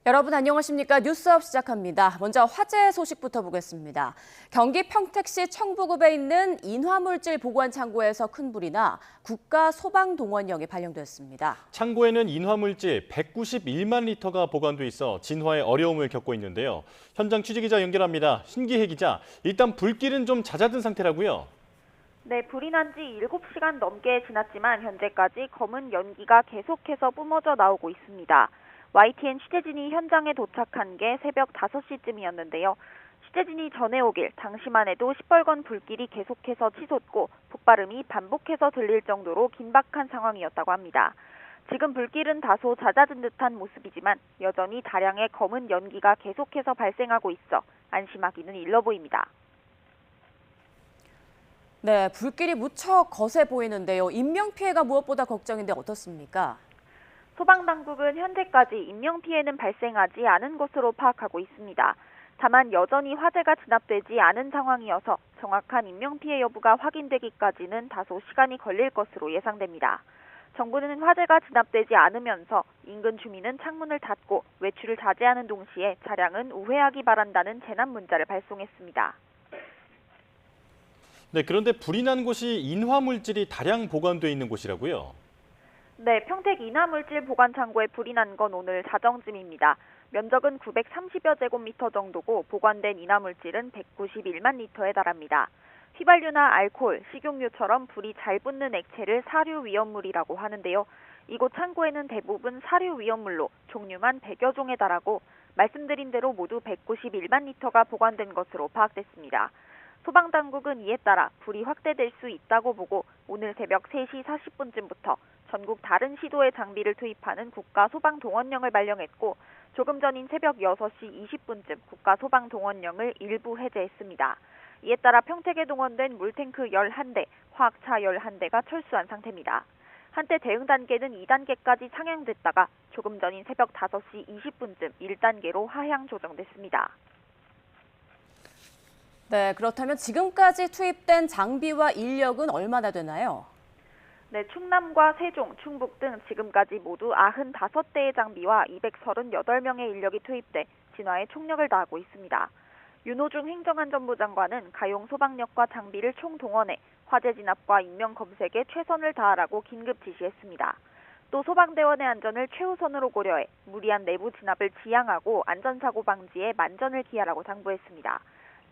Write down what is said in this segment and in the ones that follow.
여러분 안녕하십니까? 뉴스업 시작합니다. 먼저 화재 소식부터 보겠습니다. 경기 평택시 청부읍에 있는 인화물질 보관 창고에서 큰 불이 나 국가소방동원령이 발령됐습니다. 창고에는 인화물질 191만 리터가 보관돼 있어 진화에 어려움을 겪고 있는데요. 현장 취재기자 연결합니다. 신기혜 기자, 일단 불길은 좀 잦아든 상태라고요? 네, 불이 난 지 7시간 넘게 지났지만 현재까지 검은 연기가 계속해서 뿜어져 나오고 있습니다. YTN 취재진이 현장에 도착한 게 새벽 5시쯤이었는데요. 취재진이 전해오길 당시만 해도 시뻘건 불길이 계속해서 치솟고 폭발음이 반복해서 들릴 정도로 긴박한 상황이었다고 합니다. 지금 불길은 다소 잦아든 듯한 모습이지만 여전히 다량의 검은 연기가 계속해서 발생하고 있어 안심하기는 일러 보입니다. 네, 불길이 무척 거세 보이는데요. 인명피해가 무엇보다 걱정인데 어떻습니까? 소방당국은 현재까지 인명피해는 발생하지 않은 것으로 파악하고 있습니다. 다만 여전히 화재가 진압되지 않은 상황이어서 정확한 인명피해 여부가 확인되기까지는 다소 시간이 걸릴 것으로 예상됩니다. 정부는 화재가 진압되지 않으면서 인근 주민은 창문을 닫고 외출을 자제하는 동시에 차량은 우회하기 바란다는 재난 문자를 발송했습니다. 네, 그런데 불이 난 곳이 인화물질이 다량 보관돼 있는 곳이라고요? 네, 평택 인화물질 보관 창고에 불이 난 건 오늘 자정쯤입니다. 면적은 930여 제곱미터 정도고 보관된 인화물질은 191만 리터에 달합니다. 휘발유나 알코올, 식용유처럼 불이 잘 붙는 액체를 사류 위험물이라고 하는데요. 이곳 창고에는 대부분 사류 위험물로 종류만 100여 종에 달하고 말씀드린 대로 모두 191만 리터가 보관된 것으로 파악됐습니다. 소방당국은 이에 따라 불이 확대될 수 있다고 보고 오늘 새벽 3시 40분쯤부터 전국 다른 시도의 장비를 투입하는 국가소방동원령을 발령했고 조금 전인 새벽 6시 20분쯤 국가소방동원령을 일부 해제했습니다. 이에 따라 평택에 동원된 물탱크 11대, 화학차 11대가 철수한 상태입니다. 한때 대응 단계는 2단계까지 상향됐다가 조금 전인 새벽 5시 20분쯤 1단계로 하향 조정됐습니다. 네, 그렇다면 지금까지 투입된 장비와 인력은 얼마나 되나요? 네, 충남과 세종, 충북 등 지금까지 모두 95대의 장비와 238명의 인력이 투입돼 진화에 총력을 다하고 있습니다. 윤호중 행정안전부 장관은 가용 소방력과 장비를 총동원해 화재 진압과 인명 검색에 최선을 다하라고 긴급 지시했습니다. 또 소방대원의 안전을 최우선으로 고려해 무리한 내부 진압을 지양하고 안전사고 방지에 만전을 기하라고 당부했습니다.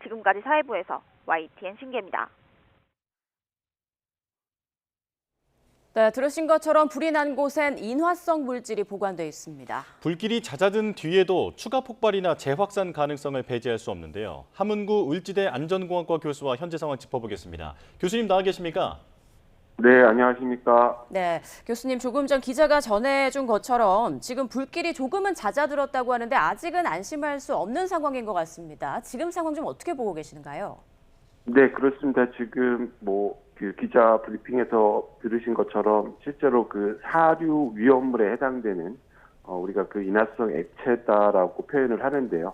지금까지 사회부에서 YTN 신기입니다. 네, 들으신 것처럼 불이 난 곳엔 인화성 물질이 보관돼 있습니다. 불길이 잦아든 뒤에도 추가 폭발이나 재확산 가능성을 배제할 수 없는데요. 함흥구 을지대 안전공학과 교수와 현재 상황 짚어보겠습니다. 교수님 나와 계십니까? 네, 안녕하십니까? 네, 교수님 조금 전 기자가 전해준 것처럼 지금 불길이 조금은 잦아들었다고 하는데 아직은 안심할 수 없는 상황인 것 같습니다. 지금 상황 좀 어떻게 보고 계시는가요? 네, 그렇습니다. 지금 그 기자 브리핑에서 들으신 것처럼 실제로 그 사류 위험물에 해당되는 우리가 그 인화성 액체다라고 표현을 하는데요.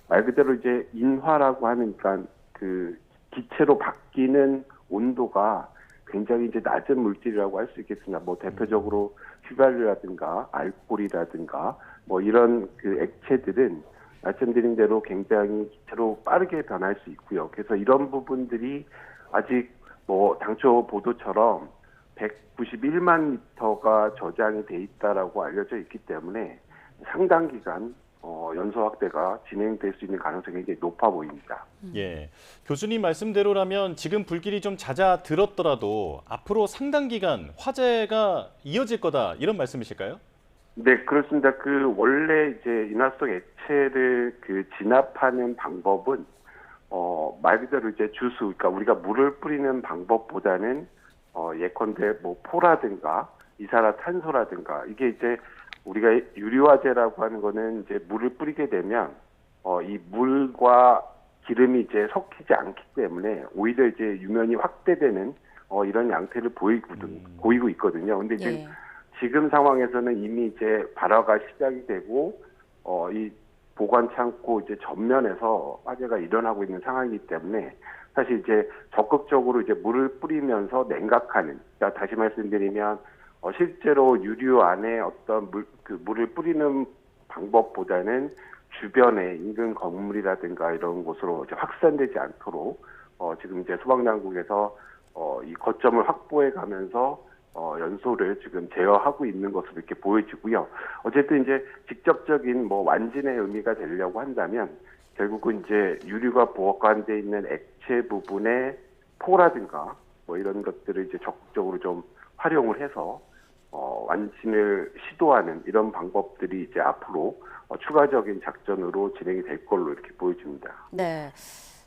말 그대로 이제 인화라고 하니까 그 기체로 바뀌는 온도가 굉장히 이제 낮은 물질이라고 할 수 있겠습니다. 뭐 대표적으로 휘발유라든가 알코올이라든가 뭐 이런 그 액체들은 말씀드린 대로 굉장히 기체로 빠르게 변할 수 있고요. 그래서 이런 부분들이 아직 뭐 당초 보도처럼 191만 리터가 저장이 돼 있다라고 알려져 있기 때문에 상당 기간 연소 확대가 진행될 수 있는 가능성이 굉장히 높아 보입니다. 예, 교수님 말씀대로라면 지금 불길이 좀 잦아들었더라도 앞으로 상당 기간 화재가 이어질 거다 이런 말씀이실까요? 네, 그렇습니다. 그 원래 이제 인화성 액체를 그 진압하는 방법은 말 그대로 이제 주수, 그러니까 우리가 물을 뿌리는 방법보다는 예컨대 뭐 포라든가 이산화탄소라든가 이게 이제 우리가 유리화재라고 하는 거는 이제 물을 뿌리게 되면 이 물과 기름이 이제 섞이지 않기 때문에 오히려 이제 유면이 확대되는 이런 양태를 보이고 있거든요. 근데 지금 상황에서는 이미 이제 발화가 시작이 되고 이 보관 창고 이제 전면에서 화재가 일어나고 있는 상황이기 때문에 사실 이제 적극적으로 이제 물을 뿌리면서 냉각하는, 그러니까 다시 말씀드리면 실제로 유류 안에 어떤 물을 뿌리는 방법보다는 주변에 인근 건물이라든가 이런 곳으로 이제 확산되지 않도록 지금 이제 소방당국에서 이 거점을 확보해 가면서 연소를 지금 제어하고 있는 것으로 이렇게 보여지고요. 어쨌든 이제 직접적인 뭐 완진의 의미가 되려고 한다면 결국은 이제 유류가 보관돼 있는 액체 부분의 포라든가 뭐 이런 것들을 이제 적극적으로 좀 활용을 해서 완진을 시도하는 이런 방법들이 이제 앞으로 추가적인 작전으로 진행이 될 걸로 이렇게 보여집니다. 네.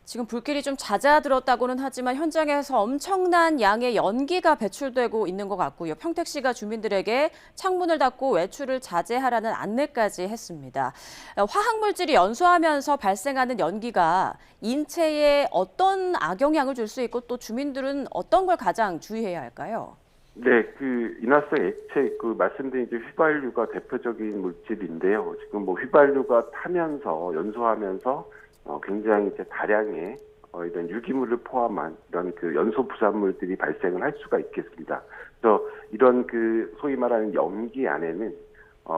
지금 불길이 좀 잦아들었다고는 하지만 현장에서 엄청난 양의 연기가 배출되고 있는 것 같고요. 평택시가 주민들에게 창문을 닫고 외출을 자제하라는 안내까지 했습니다. 화학물질이 연소하면서 발생하는 연기가 인체에 어떤 악영향을 줄 수 있고 또 주민들은 어떤 걸 가장 주의해야 할까요? 네, 그 인화성 액체 그 말씀드린 이제 휘발유가 대표적인 물질인데요. 지금 뭐 휘발유가 타면서 연소하면서 굉장히 이제 다량의 이런 유기물을 포함한 이런 그 연소 부산물들이 발생을 할 수가 있겠습니다. 그래서 이런 그 소위 말하는 연기 안에는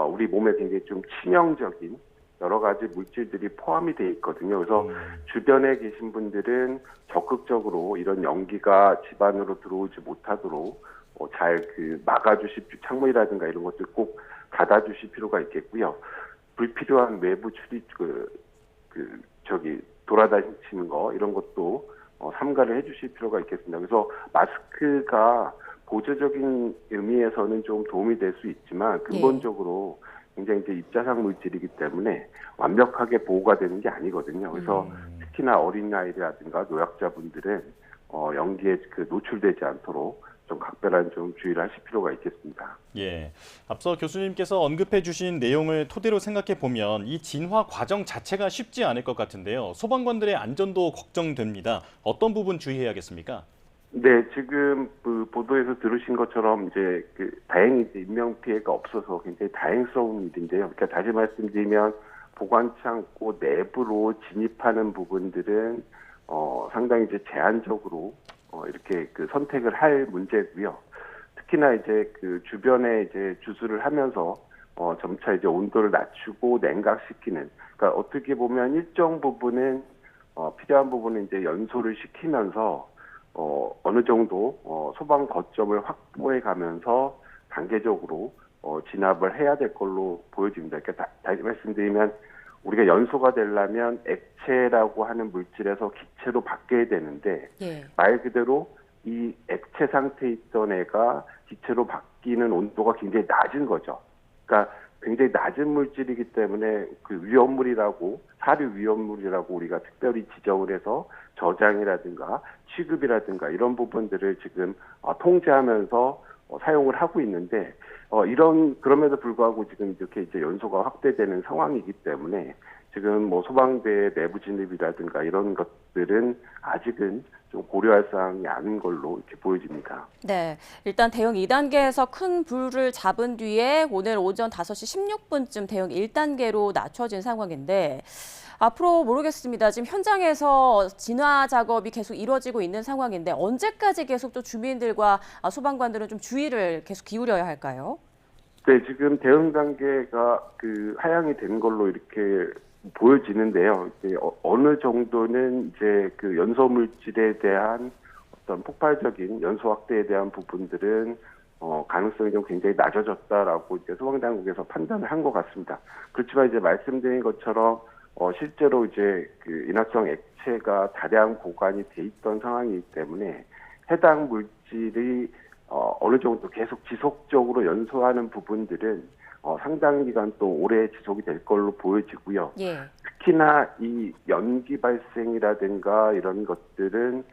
우리 몸에 굉장히 좀 치명적인 여러 가지 물질들이 포함이 되어 있거든요. 그래서 주변에 계신 분들은 적극적으로 이런 연기가 집 안으로 들어오지 못하도록 잘 그 막아주실 창문이라든가 이런 것들 꼭 닫아주실 필요가 있겠고요. 불필요한 외부 출입 돌아다니시는 거 이런 것도 삼가를 해주실 필요가 있겠습니다. 그래서 마스크가 보조적인 의미에서는 좀 도움이 될 수 있지만 근본적으로 굉장히 이제 입자상 물질이기 때문에 완벽하게 보호가 되는 게 아니거든요. 그래서 특히나 어린아이라든가 노약자분들은 연기에 노출되지 않도록 좀 각별한 좀 주의를 하실 필요가 있겠습니다. 예, 앞서 교수님께서 언급해 주신 내용을 토대로 생각해 보면 이 진화 과정 자체가 쉽지 않을 것 같은데요. 소방관들의 안전도 걱정됩니다. 어떤 부분 주의해야겠습니까? 네, 지금 그 보도에서 들으신 것처럼 이제 다행히 이제 인명 피해가 없어서 굉장히 다행스러운 일인데요. 그러니까 다시 말씀드리면 보관창고 내부로 진입하는 부분들은 상당히 이제 제한적으로 이렇게 선택을 할 문제고요. 특히나 이제 그 주변에 이제 주수를 하면서 점차 이제 온도를 낮추고 냉각시키는, 그러니까 어떻게 보면 일정 부분은 필요한 부분은 이제 연소를 시키면서 어느 정도 소방 거점을 확보해 가면서 단계적으로 진압을 해야 될 걸로 보여집니다. 그러니까 다시 말씀드리면 우리가 연소가 되려면 액체라고 하는 물질에서 기체로 바뀌어야 되는데 말 그대로 이 액체 상태에 있던 애가 기체로 바뀌는 온도가 굉장히 낮은 거죠. 그러니까 굉장히 낮은 물질이기 때문에 그 위험물이라고 사료 위험물이라고 우리가 특별히 지정을 해서 저장이라든가 취급이라든가 이런 부분들을 지금 통제하면서 사용을 하고 있는데 그럼에도 불구하고 지금 이렇게 이제 연소가 확대되는 상황이기 때문에 지금 뭐 소방대 내부 진입이라든가 이런 것들은 아직은 좀 고려할 사항이 아닌 걸로 이렇게 보여집니다. 네, 일단 대응 2단계에서 큰 불을 잡은 뒤에 오늘 오전 5시 16분쯤 대응 1단계로 낮춰진 상황인데 앞으로 모르겠습니다. 지금 현장에서 진화 작업이 계속 이루어지고 있는 상황인데 언제까지 계속 또 주민들과 소방관들은 좀 주의를 계속 기울여야 할까요? 네, 지금 대응 단계가 하향이 된 걸로 이렇게 보여지는데요. 이제 어느 정도는 이제 연소 물질에 대한 어떤 폭발적인 연소 확대에 대한 부분들은 가능성이 좀 굉장히 낮아졌다라고 이제 소방당국에서 판단을 한 것 같습니다. 그렇지만 이제 말씀드린 것처럼 실제로 이제 인화성 액체가 다량 보관이 돼 있던 상황이기 때문에 해당 물질이 어느 정도 계속 지속적으로 연소하는 부분들은 상당 기간 또 오래 지속이 될 걸로 보여지고요. 특히나 이 연기 발생이라든가 이런 것들은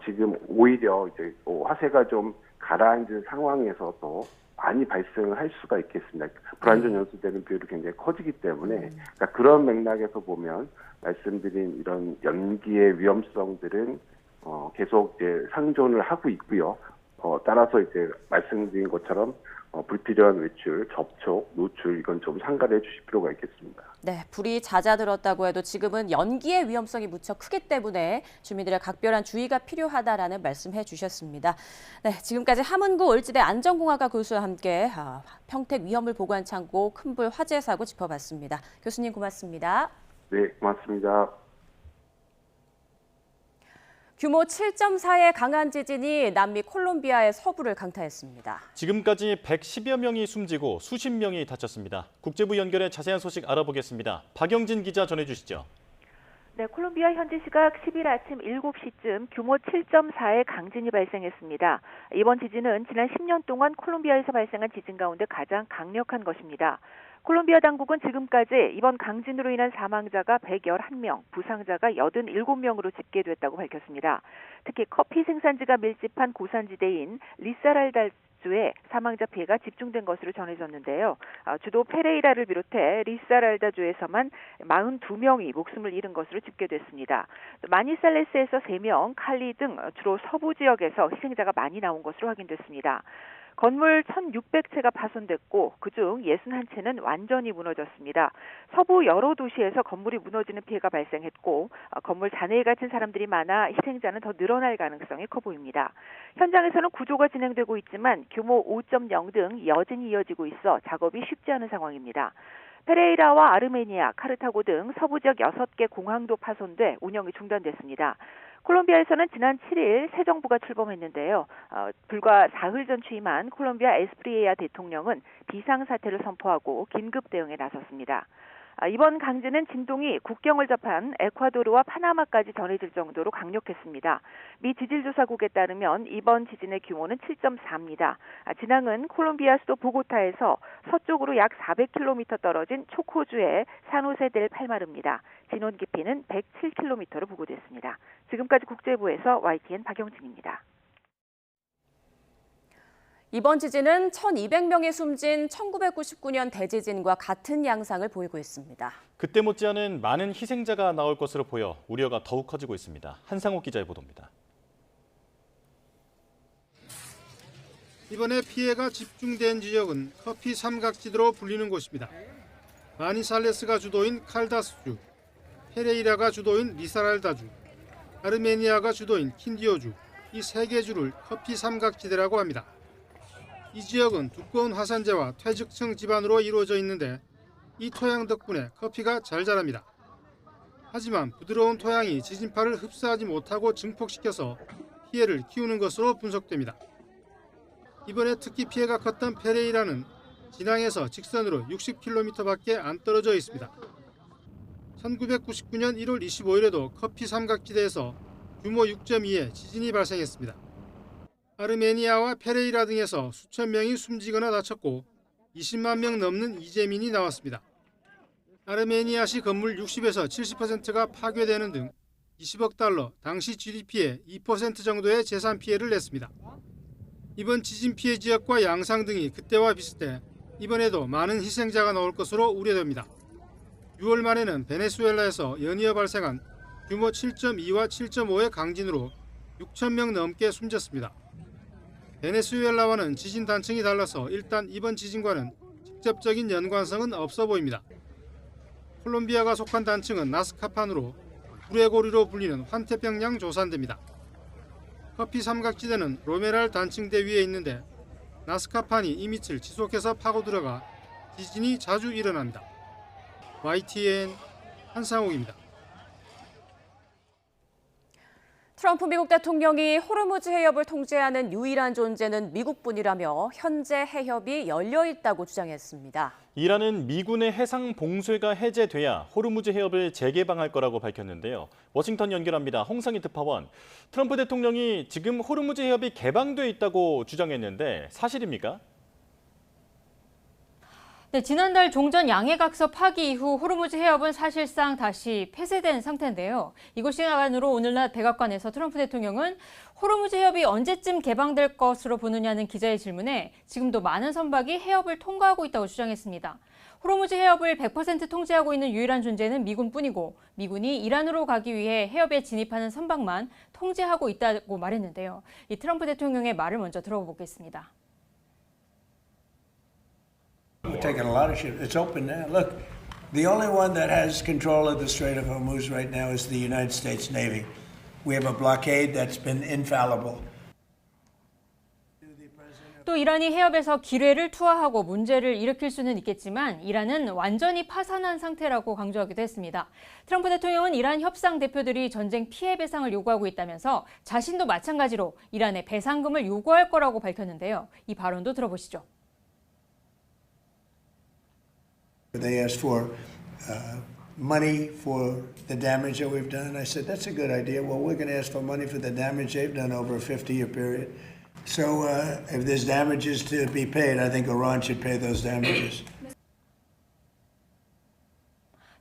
지금 오히려 이제 화세가 좀 가라앉은 상황에서도 많이 발생을 할 수가 있겠습니다. 불안전 연소되는 비율이 굉장히 커지기 때문에 그러니까 그런 맥락에서 보면 말씀드린 이런 연기의 위험성들은 계속 이제 상존을 하고 있고요. 따라서 이제 말씀드린 것처럼 불필요한 외출, 접촉, 노출 이건 좀 상가를 해주실 필요가 있겠습니다. 네, 불이 잦아들었다고 해도 지금은 연기의 위험성이 무척 크기 때문에 주민들의 각별한 주의가 필요하다라는 말씀해 주셨습니다. 네, 지금까지 함은구 을지대 안전공학과 교수와 함께 평택 위험물 보관 창고 큰불 화재 사고 짚어봤습니다. 교수님 고맙습니다. 네, 고맙습니다. 규모 7.4의 강한 지진이 남미 콜롬비아의 서부를 강타했습니다. 지금까지 110여 명이 숨지고 수십 명이 다쳤습니다. 국제부 연결해 자세한 소식 알아보겠습니다. 박영진 기자 전해주시죠. 네, 콜롬비아 현지 시각 10일 아침 7시쯤 규모 7.4의 강진이 발생했습니다. 이번 지진은 지난 10년 동안 콜롬비아에서 발생한 지진 가운데 가장 강력한 것입니다. 콜롬비아 당국은 지금까지 이번 강진으로 인한 사망자가 111명, 부상자가 87명으로 집계됐다고 밝혔습니다. 특히 커피 생산지가 밀집한 고산지대인 리사랄다주에 사망자 피해가 집중된 것으로 전해졌는데요. 주도 페레이라를 비롯해 리사랄다주에서만 42명이 목숨을 잃은 것으로 집계됐습니다. 마니살레스에서 3명, 칼리 등 주로 서부 지역에서 희생자가 많이 나온 것으로 확인됐습니다. 건물 1,600채가 파손됐고 그중 61채는 완전히 무너졌습니다. 서부 여러 도시에서 건물이 무너지는 피해가 발생했고 건물 잔해에 갇힌 사람들이 많아 희생자는 더 늘어날 가능성이 커 보입니다. 현장에서는 구조가 진행되고 있지만 규모 5.0 등 여진이 이어지고 있어 작업이 쉽지 않은 상황입니다. 페레이라와 아르메니아, 카르타고 등 서부 지역 6개 공항도 파손돼 운영이 중단됐습니다. 콜롬비아에서는 지난 7일 새 정부가 출범했는데요. 불과 사흘 전 취임한 콜롬비아 에스프리에아 대통령은 비상사태를 선포하고 긴급 대응에 나섰습니다. 이번 강진은 진동이 국경을 접한 에콰도르와 파나마까지 전해질 정도로 강력했습니다. 미 지질조사국에 따르면 이번 지진의 규모는 7.4입니다. 진앙은 콜롬비아 수도 보고타에서 서쪽으로 약 400km 떨어진 초코주의 산호세 델 팔마르입니다. 진원 깊이는 107km로 보고됐습니다. 지금까지 국제부에서 YTN 박영진입니다. 이번 지진은 1,200명이 숨진 1999년 대지진과 같은 양상을 보이고 있습니다. 그때 못지않은 많은 희생자가 나올 것으로 보여 우려가 더욱 커지고 있습니다. 한상욱 기자의 보도입니다. 이번에 피해가 집중된 지역은 커피 삼각지대로 불리는 곳입니다. 마니살레스가 주도인 칼다스주, 페레이라가 주도인 리사랄다주, 아르메니아가 주도인 킨디오주, 이 세 개 주를 커피 삼각지대라고 합니다. 이 지역은 두꺼운 화산재와 퇴적층 지반으로 이루어져 있는데 이 토양 덕분에 커피가 잘 자랍니다. 하지만 부드러운 토양이 지진파를 흡수하지 못하고 증폭시켜서 피해를 키우는 것으로 분석됩니다. 이번에 특히 피해가 컸던 페레이라는 진앙에서 직선으로 60km밖에 안 떨어져 있습니다. 1999년 1월 25일에도 커피 삼각지대에서 규모 6.2의 지진이 발생했습니다. 아르메니아와 페레이라 등에서 수천 명이 숨지거나 다쳤고 20만 명 넘는 이재민이 나왔습니다. 아르메니아시 건물 60에서 70%가 파괴되는 등 20억 달러, 당시 GDP의 2% 정도의 재산 피해를 냈습니다. 이번 지진 피해 지역과 양상 등이 그때와 비슷해 이번에도 많은 희생자가 나올 것으로 우려됩니다. 6월 말에는 베네수엘라에서 연이어 발생한 규모 7.2와 7.5의 강진으로 6천 명 넘게 숨졌습니다. 베네수엘라와는 지진 단층이 달라서 일단 이번 지진과는 직접적인 연관성은 없어 보입니다. 콜롬비아가 속한 단층은 나스카판으로 불의 고리로 불리는 환태평양 조산대입니다. 커피 삼각지대는 로메랄 단층대 위에 있는데 나스카판이 이 밑을 지속해서 파고 들어가 지진이 자주 일어납니다. YTN 한상욱입니다. 트럼프 미국 대통령이 호르무즈 해협을 통제하는 유일한 존재는 미국뿐이라며 현재 해협이 열려 있다고 주장했습니다. 이란은 미군의 해상 봉쇄가 해제돼야 호르무즈 해협을 재개방할 거라고 밝혔는데요. 워싱턴 연결합니다. 홍상희 특파원. 트럼프 대통령이 지금 호르무즈 해협이 개방돼 있다고 주장했는데 사실입니까? 네, 지난달 종전 양해각서 파기 이후 호르무즈 해협은 사실상 다시 폐쇄된 상태인데요. 이곳 시간으로 오늘 낮 백악관에서 트럼프 대통령은 호르무즈 해협이 언제쯤 개방될 것으로 보느냐는 기자의 질문에 지금도 많은 선박이 해협을 통과하고 있다고 주장했습니다. 호르무즈 해협을 100% 통제하고 있는 유일한 존재는 미군뿐이고 미군이 이란으로 가기 위해 해협에 진입하는 선박만 통제하고 있다고 말했는데요. 이 트럼프 대통령의 말을 먼저 들어보겠습니다. We're taking a lot of ships. It's open now. Look, the only one that has control of the Strait of Hormuz right now is the United States Navy. We have a blockade that's been infallible. 또 이란이 해협에서 기뢰를 투하하고 문제를 일으킬 수는 있겠지만 이란은 완전히 파산한 상태라고 강조하기도 했습니다. 트럼프 대통령은 이란 협상 대표들이 전쟁 피해 배상을 요구하고 있다면서 자신도 마찬가지로 이란에 배상금을 요구할 거라고 밝혔는데요. 이 발언도 들어보시죠. They asked for money for the damage that we've done. I said, that's a good idea. Well, we're going to ask for money for the damage they've done over a 50-year period. So if there's damages to be paid, I think Iran should pay those damages.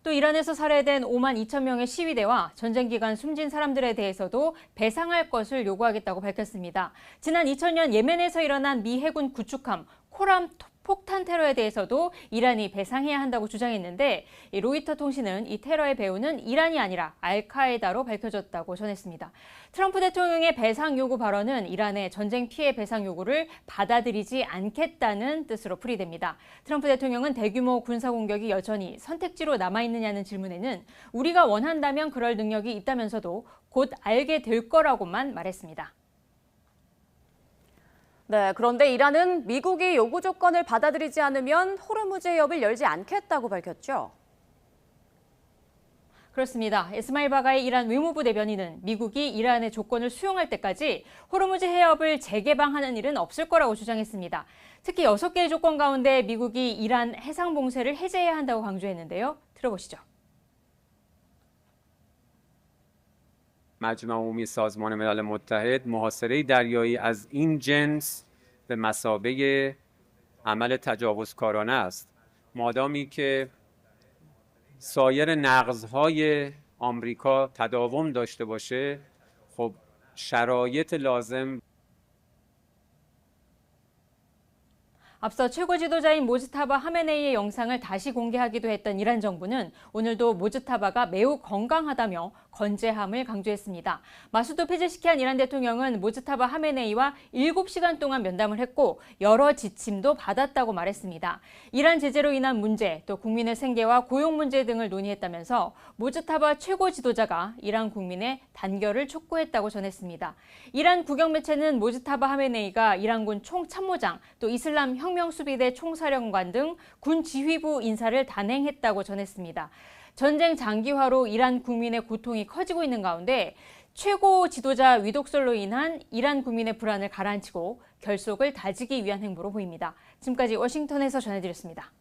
또 이란에서 살해된 5만 2천 명의 시위대와 전쟁 기간 숨진 사람들에 대해서도 배상할 것을 요구하겠다고 밝혔습니다. 지난 2000년 예멘에서 일어난 미 해군 구축함 코람 폭탄 테러에 대해서도 이란이 배상해야 한다고 주장했는데 로이터 통신은 이 테러의 배후는 이란이 아니라 알카에다로 밝혀졌다고 전했습니다. 트럼프 대통령의 배상 요구 발언은 이란의 전쟁 피해 배상 요구를 받아들이지 않겠다는 뜻으로 풀이됩니다. 트럼프 대통령은 대규모 군사 공격이 여전히 선택지로 남아있느냐는 질문에는 우리가 원한다면 그럴 능력이 있다면서도 곧 알게 될 거라고만 말했습니다. 네, 그런데 이란은 미국이 요구 조건을 받아들이지 않으면 호르무즈 해협을 열지 않겠다고 밝혔죠. 그렇습니다. 에스마일 바가이 이란 외무부 대변인은 미국이 이란의 조건을 수용할 때까지 호르무즈 해협을 재개방하는 일은 없을 거라고 주장했습니다. 특히 6개의 조건 가운데 미국이 이란 해상 봉쇄를 해제해야 한다고 강조했는데요. 들어보시죠. مجمع عمومی سازمان ملل متحد محاصره دریایی از این جنس به مثابه عمل تجاوزکارانه است. مادامی که سایر نقض‌های آمریکا تداوم داشته باشه، خب شرایط لازم 앞서 최고 지도자인 모즈타바 하메네이의 영상을 다시 공개하기도 했던 이란 정부는 오늘도 모즈타바가 매우 건강하다며 건재함을 강조했습니다. 마수도 페제시키안 이란 대통령은 모즈타바 하메네이와 7시간 동안 면담을 했고 여러 지침도 받았다고 말했습니다. 이란 제재로 인한 문제, 또 국민의 생계와 고용 문제 등을 논의했다면서 모즈타바 최고 지도자가 이란 국민의 단결을 촉구했다고 전했습니다. 이란 국영 매체는 모즈타바 하메네이가 이란군 총참모장, 또 이슬람 혁명수비대 총사령관 등 군 지휘부 인사를 단행했다고 전했습니다. 전쟁 장기화로 이란 국민의 고통이 커지고 있는 가운데 최고 지도자 위독설로 인한 이란 국민의 불안을 가라앉히고 결속을 다지기 위한 행보로 보입니다. 지금까지 워싱턴에서 전해드렸습니다.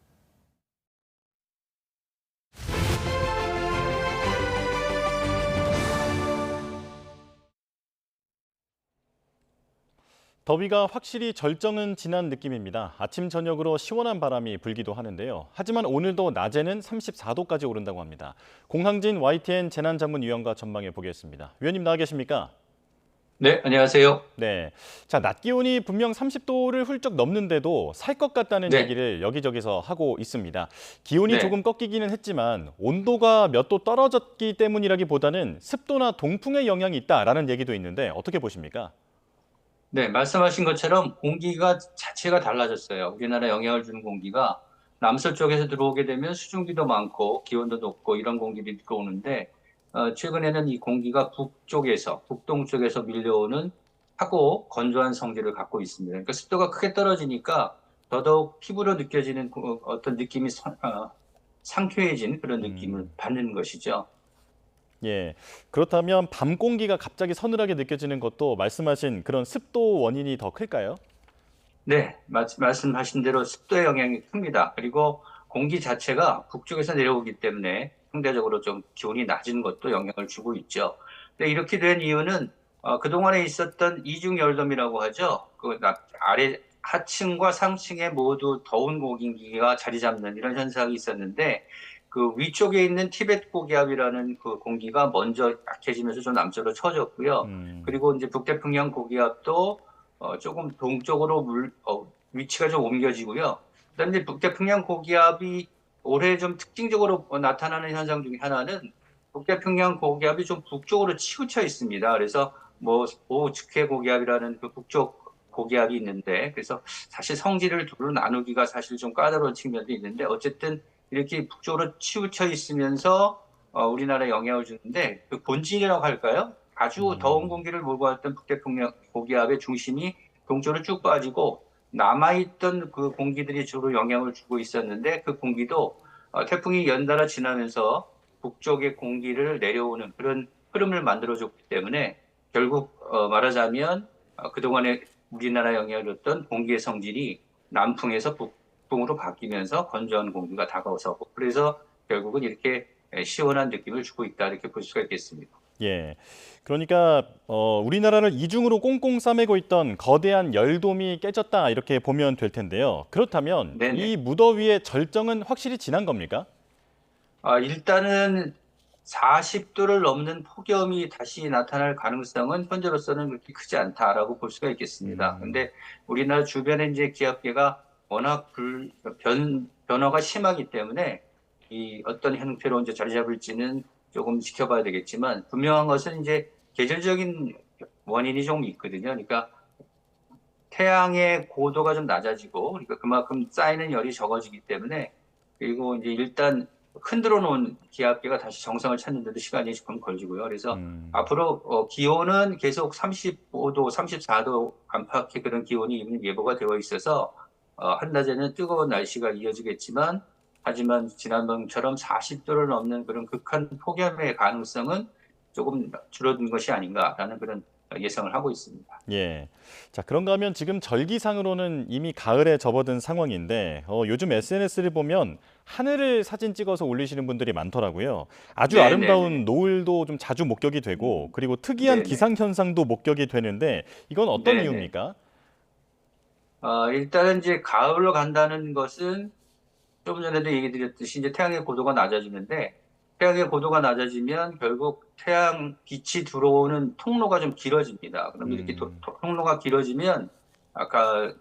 더위가 확실히 절정은 지난 느낌입니다. 아침 저녁으로 시원한 바람이 불기도 하는데요. 하지만 오늘도 낮에는 34도까지 오른다고 합니다. 공항진 YTN 재난자문위원과 전망해 보겠습니다. 위원님 나와 계십니까? 네, 안녕하세요. 네, 자, 낮 기온이 분명 30도를 훌쩍 넘는데도 살 것 같다는 네. 얘기를 여기저기서 하고 있습니다. 기온이 네. 조금 꺾이기는 했지만 온도가 몇 도 떨어졌기 때문이라기보다는 습도나 동풍의 영향이 있다라는 얘기도 있는데 어떻게 보십니까? 네, 말씀하신 것처럼 공기가 자체가 달라졌어요. 우리나라 영향을 주는 공기가 남서쪽에서 들어오게 되면 수증기도 많고 기온도 높고 이런 공기들이 들어오는데 최근에는 이 공기가 북동쪽에서 밀려오는 하고 건조한 성질을 갖고 있습니다. 그러니까 습도가 크게 떨어지니까 더더욱 피부로 느껴지는 어떤 느낌이 상쾌해진 그런 느낌을 받는 것이죠. 예, 그렇다면 밤 공기가 갑자기 서늘하게 느껴지는 것도 말씀하신 그런 습도 원인이 더 클까요? 네, 말씀하신 대로 습도의 영향이 큽니다. 그리고 공기 자체가 북쪽에서 내려오기 때문에 상대적으로 좀 기온이 낮은 것도 영향을 주고 있죠. 근데 이렇게 된 이유는 그동안에 있었던 이중열섬이라고 하죠. 그 아래 하층과 상층에 모두 더운 공기가 자리 잡는 이런 현상이 있었는데 그 위쪽에 있는 티베트 고기압이라는 그 공기가 먼저 약해지면서 좀 남쪽으로 쳐졌고요. 그리고 이제 북태평양 고기압도 조금 동쪽으로 위치가 좀 옮겨지고요. 그다음에 북태평양 고기압이 올해 좀 특징적으로 나타나는 현상 중에 하나는 북태평양 고기압이 좀 북쪽으로 치우쳐 있습니다. 그래서 뭐 오후츠케 고기압이라는 그 북쪽 고기압이 있는데 그래서 사실 성질을 두루 나누기가 사실 좀 까다로운 측면도 있는데 어쨌든 이렇게 북쪽으로 치우쳐 있으면서 우리나라에 영향을 주는데 그 본질이라고 할까요? 아주 더운 공기를 몰고 왔던 북태평양 고기압의 중심이 동쪽으로 쭉 빠지고 남아있던 그 공기들이 주로 영향을 주고 있었는데 그 공기도 태풍이 연달아 지나면서 북쪽의 공기를 내려오는 그런 흐름을 만들어줬기 때문에 결국 말하자면 그동안에 우리나라 영향을 줬던 공기의 성질이 남풍에서 북풍으로 바뀌면서 건조한 공기가 다가오서 그래서 결국은 이렇게 시원한 느낌을 주고 있다 이렇게 볼 수가 있겠습니다. 예. 그러니까 우리나라를 이중으로 꽁꽁 싸매고 있던 거대한 열돔이 깨졌다 이렇게 보면 될 텐데요. 그렇다면 네네. 이 무더위의 절정은 확실히 지난 겁니까? 일단은 40도를 넘는 폭염이 다시 나타날 가능성은 현재로서는 그렇게 크지 않다라고 볼 수가 있겠습니다. 근데 우리나라 주변에 이제 기압계가 워낙 변화가 심하기 때문에 이 어떤 형태로 이제 자리 잡을지는 조금 지켜봐야 되겠지만 분명한 것은 이제 계절적인 원인이 좀 있거든요. 그러니까 태양의 고도가 좀 낮아지고 그러니까 그만큼 쌓이는 열이 적어지기 때문에 그리고 이제 일단 흔들어 놓은 기압계가 다시 정상을 찾는 데도 시간이 조금 걸리고요. 그래서 앞으로 기온은 계속 35도, 34도 안팎의 그런 기온이 이미 예보가 되어 있어서 한낮에는 뜨거운 날씨가 이어지겠지만 하지만 지난번처럼 40도를 넘는 그런 극한 폭염의 가능성은 조금 줄어든 것이 아닌가라는 그런 예상을 하고 있습니다. 예. 자, 그런가 하면 지금 절기상으로는 이미 가을에 접어든 상황인데 요즘 SNS를 보면 하늘을 사진 찍어서 올리시는 분들이 많더라고요. 아주 네네네. 아름다운 노을도 좀 자주 목격이 되고 그리고 특이한 네네. 기상현상도 목격이 되는데 이건 어떤 네네. 이유입니까? 일단은 이제 가을로 간다는 것은 조금 전에도 얘기 드렸듯이 이제 태양의 고도가 낮아지는데 태양의 고도가 낮아지면 결국 태양 빛이 들어오는 통로가 좀 길어집니다. 그럼 이렇게 통로가 길어지면 아까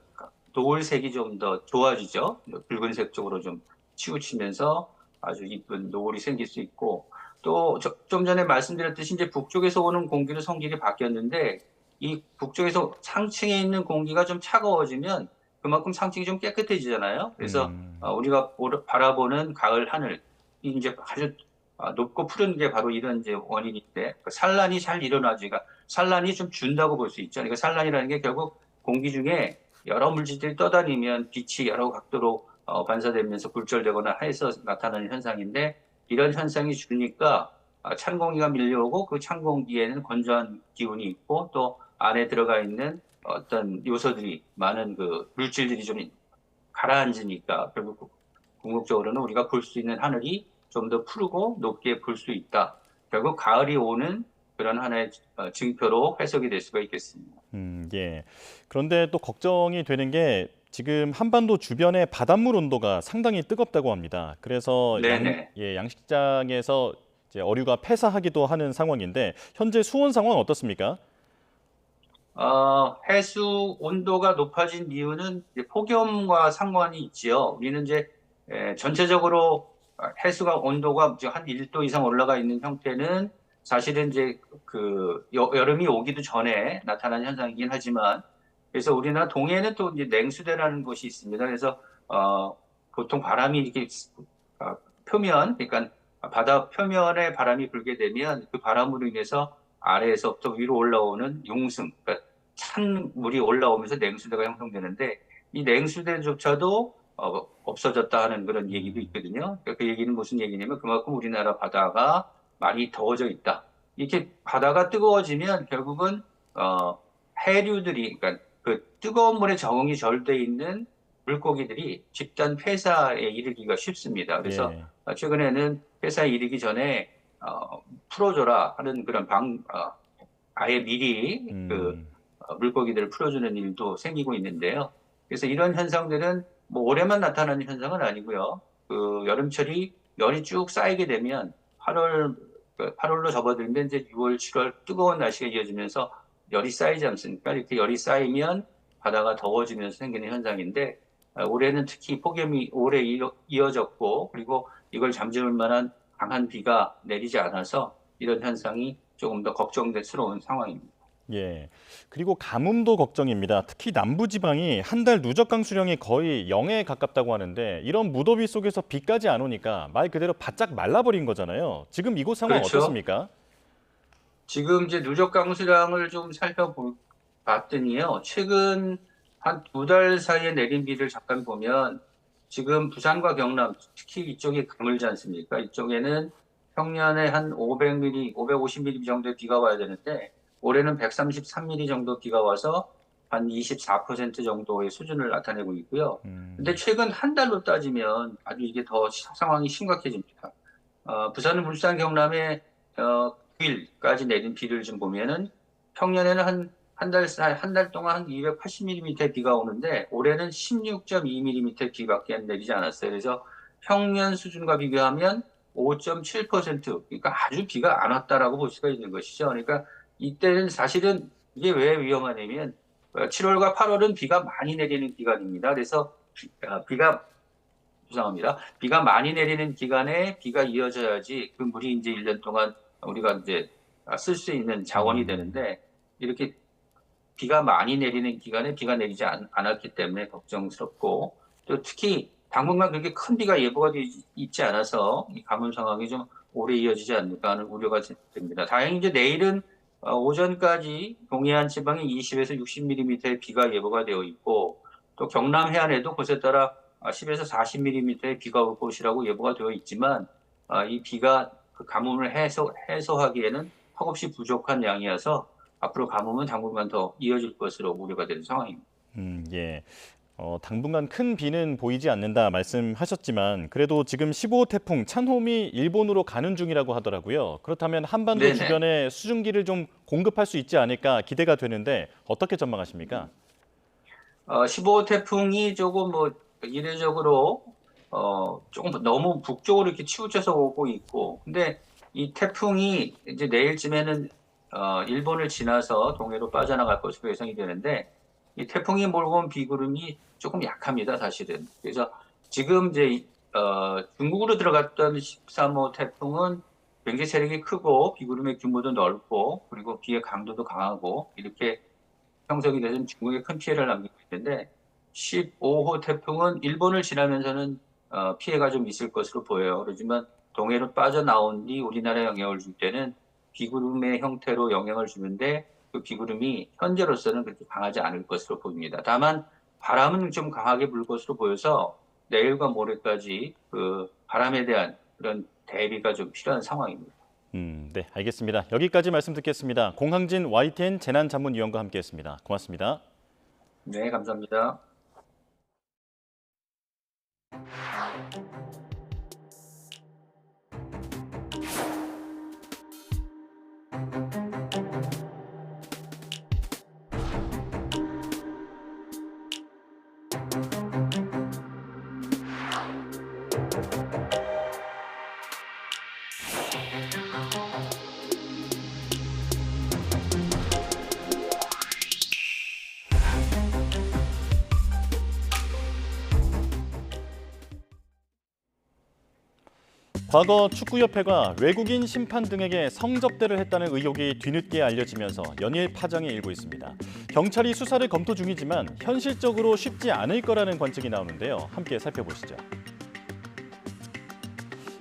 노을색이 좀 더 좋아지죠. 붉은색 쪽으로 좀 치우치면서 아주 이쁜 노을이 생길 수 있고 또 좀 전에 말씀드렸듯이 이제 북쪽에서 오는 공기의 성질이 바뀌었는데 이 북쪽에서 상층에 있는 공기가 좀 차가워지면 그만큼 상층이 좀 깨끗해지잖아요. 그래서 우리가 바라보는 가을 하늘이 이제 아주 높고 푸른 게 바로 이런 이제 원인인데 산란이 잘 일어나지. 그러니까 산란이 좀 준다고 볼 수 있죠. 그러니까 산란이라는 게 결국 공기 중에 여러 물질들이 떠다니면 빛이 여러 각도로 반사되면서 굴절되거나 해서 나타나는 현상인데 이런 현상이 주니까 찬 공기가 밀려오고 그 찬 공기에는 건조한 기운이 있고 또 안에 들어가 있는 어떤 요소들이 많은 그 물질들이 좀 가라앉으니까 결국 궁극적으로는 우리가 볼 수 있는 하늘이 좀 더 푸르고 높게 볼 수 있다. 결국 가을이 오는 그런 하나의 징표로 해석이 될 수가 있겠습니다. 예. 그런데 또 걱정이 되는 게 지금 한반도 주변의 바닷물 온도가 상당히 뜨겁다고 합니다. 그래서 네네. 양식장에서 이제 어류가 폐사하기도 하는 상황인데 현재 수온 상황 어떻습니까? 해수 온도가 높아진 이유는 이제 폭염과 상관이 있지요. 우리는 이제 전체적으로 해수가 온도가 한 1도 이상 올라가 있는 형태는 사실은 이제 그 여름이 오기도 전에 나타난 현상이긴 하지만 그래서 우리나라 동해는 또 이제 냉수대라는 곳이 있습니다. 그래서 보통 바람이 이렇게 표면, 그러니까 바다 표면에 바람이 불게 되면 그 바람으로 인해서 아래에서부터 위로 올라오는 용승, 그러니까 찬 물이 올라오면서 냉수대가 형성되는데 이 냉수대조차도 없어졌다 하는 그런 얘기도 있거든요. 그러니까 그 얘기는 무슨 얘기냐면 그만큼 우리나라 바다가 많이 더워져 있다. 이렇게 바다가 뜨거워지면 결국은 해류들이, 그러니까 그 뜨거운 물에 적응이 잘 돼 있는 물고기들이 집단 폐사에 이르기가 쉽습니다. 그래서 최근에는 폐사에 이르기 전에 풀어줘라 하는 그런 아예 미리 그 물고기들을 풀어주는 일도 생기고 있는데요. 그래서 이런 현상들은 뭐 올해만 나타나는 현상은 아니고요. 그 여름철이 열이 쭉 쌓이게 되면 8월로 접어들면 이제 6월, 7월 뜨거운 날씨가 이어지면서 열이 쌓이지 않습니까? 이렇게 열이 쌓이면 바다가 더워지면서 생기는 현상인데 올해는 특히 폭염이 오래 이어졌고 그리고 이걸 잠재울 만한 강한 비가 내리지 않아서 이런 현상이 조금 더 걱정스러운 상황입니다. 예. 그리고 가뭄도 걱정입니다. 특히 남부지방이 한 달 누적 강수량이 거의 0에 가깝다고 하는데 이런 무더위 속에서 비까지 안 오니까 말 그대로 바짝 말라버린 거잖아요. 지금 이곳 상황 그렇죠. 어떻습니까? 지금 이제 누적 강수량을 좀 살펴봤더니요. 최근 한 2달 사이에 내린 비를 잠깐 보면 지금 부산과 경남, 특히 이쪽이 가물지 않습니까? 이쪽에는 평년에 한 500mm, 550mm 정도의 비가 와야 되는데 올해는 133mm 정도 비가 와서 한 24% 정도의 수준을 나타내고 있고요. 근데 최근 한 달로 따지면 아주 이게 더 상황이 심각해집니다. 부산, 울산, 경남에 9일까지 내린 비를 좀 보면은 평년에는 한 달 동안 한 280mm의 비가 오는데 올해는 16.2mm의 비밖에 안 내리지 않았어요. 그래서 평년 수준과 비교하면 5.7%, 그러니까 아주 비가 안 왔다라고 볼 수가 있는 것이죠. 그러니까 이때는 사실은 이게 왜 위험하냐면 7월과 8월은 비가 많이 내리는 기간입니다. 그래서 비가 많이 내리는 기간에 비가 이어져야지 그 물이 이제 1년 동안 우리가 이제 쓸 수 있는 자원이 되는데 이렇게 비가 많이 내리는 기간에 비가 내리지 않았기 때문에 걱정스럽고 또 특히 당분간 그렇게 큰 비가 예보가 되어 있지 않아서 이 가뭄 상황이 좀 오래 이어지지 않을까 하는 우려가 됩니다. 다행히 이제 내일은 오전까지 동해안 지방에 20에서 60mm의 비가 예보가 되어 있고 또 경남 해안에도 곳에 따라 10에서 40mm의 비가 올 것이라고 예보가 되어 있지만 이 비가 그 가뭄을 해소하기에는 턱없이 부족한 양이어서 앞으로 가뭄은 당분간 더 이어질 것으로 우려가 되는 상황입니다. 예. 당분간 큰 비는 보이지 않는다 말씀하셨지만 그래도 지금 15호 태풍 찬홈이 일본으로 가는 중이라고 하더라고요. 그렇다면 한반도 네네. 주변에 수증기를 좀 공급할 수 있지 않을까 기대가 되는데 어떻게 전망하십니까? 15호 태풍이 조금 이례적으로 조금 너무 북쪽으로 이렇게 치우쳐서 오고 있고, 근데 이 태풍이 이제 내일쯤에는 일본을 지나서 동해로 빠져나갈 것으로 예상이 되는데 이 태풍이 몰고 온 비구름이 조금 약합니다, 사실은. 그래서 지금 이제 중국으로 들어갔던 13호 태풍은 굉장히 세력이 크고 비구름의 규모도 넓고 그리고 비의 강도도 강하고 이렇게 형성이 돼서 중국에 큰 피해를 남기고 있는데 15호 태풍은 일본을 지나면서는 피해가 좀 있을 것으로 보여요. 그렇지만 동해로 빠져나온 뒤 우리나라에 영향을 줄 때는 비구름의 형태로 영향을 주는데 그 비구름이 현재로서는 그렇게 강하지 않을 것으로 보입니다. 다만 바람은 좀 강하게 불 것으로 보여서 내일과 모레까지 그 바람에 대한 그런 대비가 좀 필요한 상황입니다. 네, 알겠습니다. 여기까지 말씀 듣겠습니다. 공항진 YTN 재난자문위원과 함께했습니다. 고맙습니다. 네, 감사합니다. 과거 축구협회가 외국인 심판 등에게 성접대를 했다는 의혹이 뒤늦게 알려지면서 연일 파장이 일고 있습니다. 경찰이 수사를 검토 중이지만 현실적으로 쉽지 않을 거라는 관측이 나오는데요. 함께 살펴보시죠.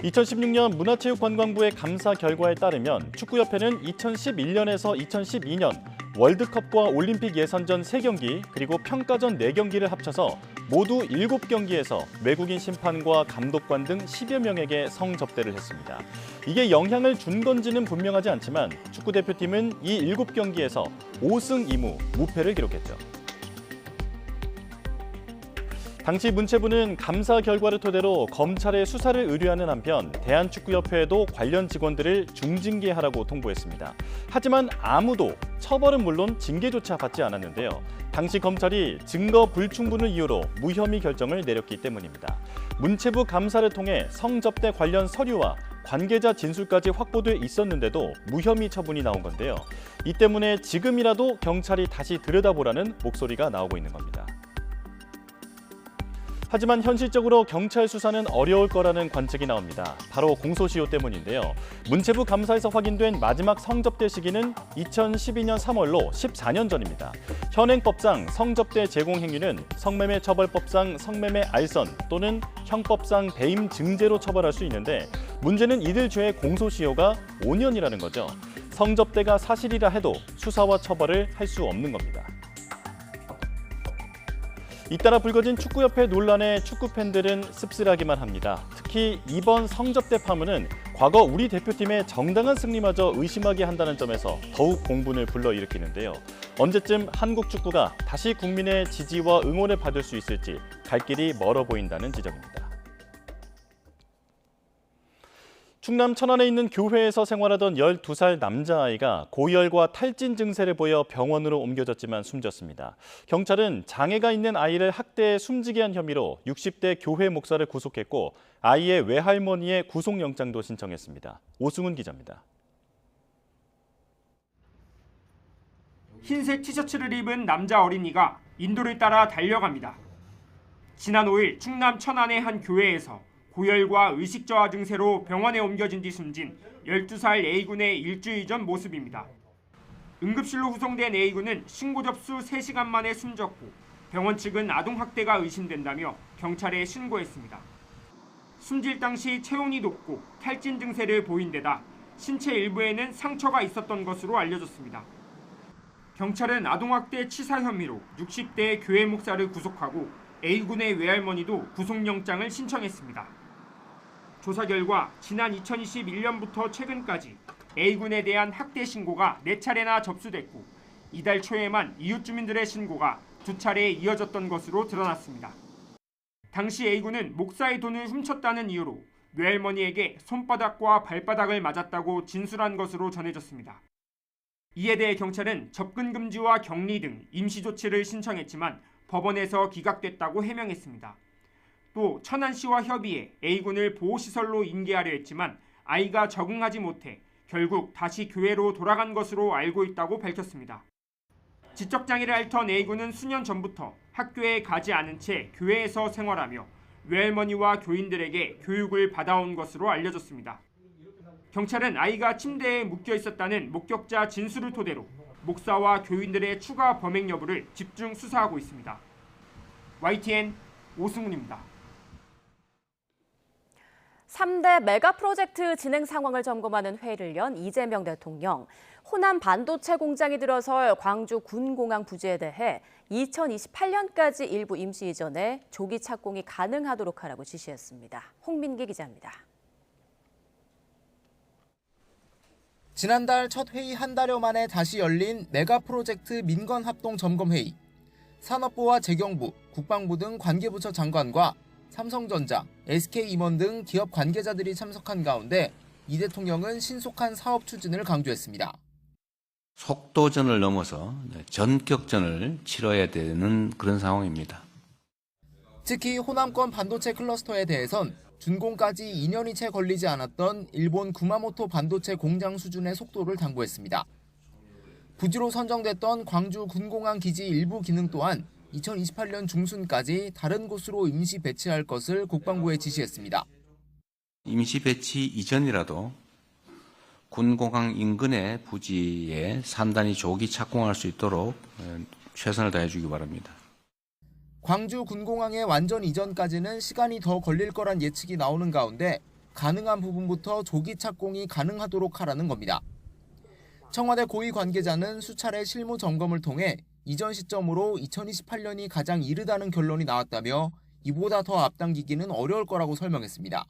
2016년 문화체육관광부의 감사 결과에 따르면 축구협회는 2011년에서 2012년 월드컵과 올림픽 예선전 3경기 그리고 평가전 4경기를 합쳐서 모두 7경기에서 외국인 심판과 감독관 등 10여 명에게 성접대를 했습니다. 이게 영향을 준 건지는 분명하지 않지만 축구대표팀은 이 7경기에서 5승 2무 무패를 기록했죠. 당시 문체부는 감사 결과를 토대로 검찰에 수사를 의뢰하는 한편 대한축구협회에도 관련 직원들을 중징계하라고 통보했습니다. 하지만 아무도 처벌은 물론 징계조차 받지 않았는데요. 당시 검찰이 증거 불충분을 이유로 무혐의 결정을 내렸기 때문입니다. 문체부 감사를 통해 성접대 관련 서류와 관계자 진술까지 확보돼 있었는데도 무혐의 처분이 나온 건데요. 이 때문에 지금이라도 경찰이 다시 들여다보라는 목소리가 나오고 있는 겁니다. 하지만 현실적으로 경찰 수사는 어려울 거라는 관측이 나옵니다. 바로 공소시효 때문인데요. 문체부 감사에서 확인된 마지막 성접대 시기는 2012년 3월로 14년 전입니다. 현행법상 성접대 제공 행위는 성매매 처벌법상 성매매 알선 또는 형법상 배임 증죄로 처벌할 수 있는데 문제는 이들 죄의 공소시효가 5년이라는 거죠. 성접대가 사실이라 해도 수사와 처벌을 할 수 없는 겁니다. 잇따라 불거진 축구협회 논란에 축구팬들은 씁쓸하기만 합니다. 특히 이번 성접대 파문은 과거 우리 대표팀의 정당한 승리마저 의심하게 한다는 점에서 더욱 공분을 불러일으키는데요. 언제쯤 한국 축구가 다시 국민의 지지와 응원을 받을 수 있을지 갈 길이 멀어 보인다는 지적입니다. 충남 천안에 있는 교회에서 생활하던 12살 남자아이가 고열과 탈진 증세를 보여 병원으로 옮겨졌지만 숨졌습니다. 경찰은 장애가 있는 아이를 학대해 숨지게 한 혐의로 60대 교회 목사를 구속했고 아이의 외할머니의 구속영장도 신청했습니다. 오승훈 기자입니다. 흰색 티셔츠를 입은 남자 어린이가 인도를 따라 달려갑니다. 지난 5일 충남 천안의 한 교회에서 고열과 의식저하 증세로 병원에 옮겨진 뒤 숨진 12살 A군의 일주일 전 모습입니다. 응급실로 후송된 A군은 신고 접수 3시간 만에 숨졌고 병원 측은 아동학대가 의심된다며 경찰에 신고했습니다. 숨질 당시 체온이 높고 탈진 증세를 보인 데다 신체 일부에는 상처가 있었던 것으로 알려졌습니다. 경찰은 아동학대 치사 혐의로 60대 교회 목사를 구속하고 A군의 외할머니도 구속영장을 신청했습니다. 조사 결과 지난 2021년부터 최근까지 A군에 대한 학대 신고가 4차례나 접수됐고 이달 초에만 이웃 주민들의 신고가 2차례 이어졌던 것으로 드러났습니다. 당시 A군은 목사의 돈을 훔쳤다는 이유로 외할머니에게 손바닥과 발바닥을 맞았다고 진술한 것으로 전해졌습니다. 이에 대해 경찰은 접근 금지와 격리 등 임시 조치를 신청했지만 법원에서 기각됐다고 해명했습니다. 또 천안시와 협의해 A군을 보호시설로 인계하려 했지만 아이가 적응하지 못해 결국 다시 교회로 돌아간 것으로 알고 있다고 밝혔습니다. 지적장애를 앓던 A군은 수년 전부터 학교에 가지 않은 채 교회에서 생활하며 외할머니와 교인들에게 교육을 받아온 것으로 알려졌습니다. 경찰은 아이가 침대에 묶여 있었다는 목격자 진술을 토대로 목사와 교인들의 추가 범행 여부를 집중 수사하고 있습니다. YTN 오승훈입니다. 3대 메가 프로젝트 진행 상황을 점검하는 회의를 연 이재명 대통령. 호남 반도체 공장이 들어설 광주 군공항 부지에 대해 2028년까지 일부 임시 이전에 조기 착공이 가능하도록 하라고 지시했습니다. 홍민기 기자입니다. 지난달 첫 회의 한 달여 만에 다시 열린 메가 프로젝트 민관 합동 점검 회의. 산업부와 재경부, 국방부 등 관계부처 장관과 삼성전자, SK 임원 등 기업 관계자들이 참석한 가운데 이 대통령은 신속한 사업 추진을 강조했습니다. 속도전을 넘어서 전격전을 치러야 되는 그런 상황입니다. 특히 호남권 반도체 클러스터에 대해선 준공까지 2년이 채 걸리지 않았던 일본 구마모토 반도체 공장 수준의 속도를 당부했습니다. 부지로 선정됐던 광주 군공항 기지 일부 기능 또한 2028년 중순까지 다른 곳으로 임시 배치할 것을 국방부에 지시했습니다. 임시 배치 이전이라도 군공항 인근의 부지에 산단이 조기 착공할 수 있도록 최선을 다해 주기 바랍니다. 광주 군공항의 완전 이전까지는 시간이 더 걸릴 거란 예측이 나오는 가운데 가능한 부분부터 조기 착공이 가능하도록 하라는 겁니다. 청와대 고위 관계자는 수차례 실무 점검을 통해 이전 시점으로 2028년이 가장 이르다는 결론이 나왔다며 이보다 더 앞당기기는 어려울 거라고 설명했습니다.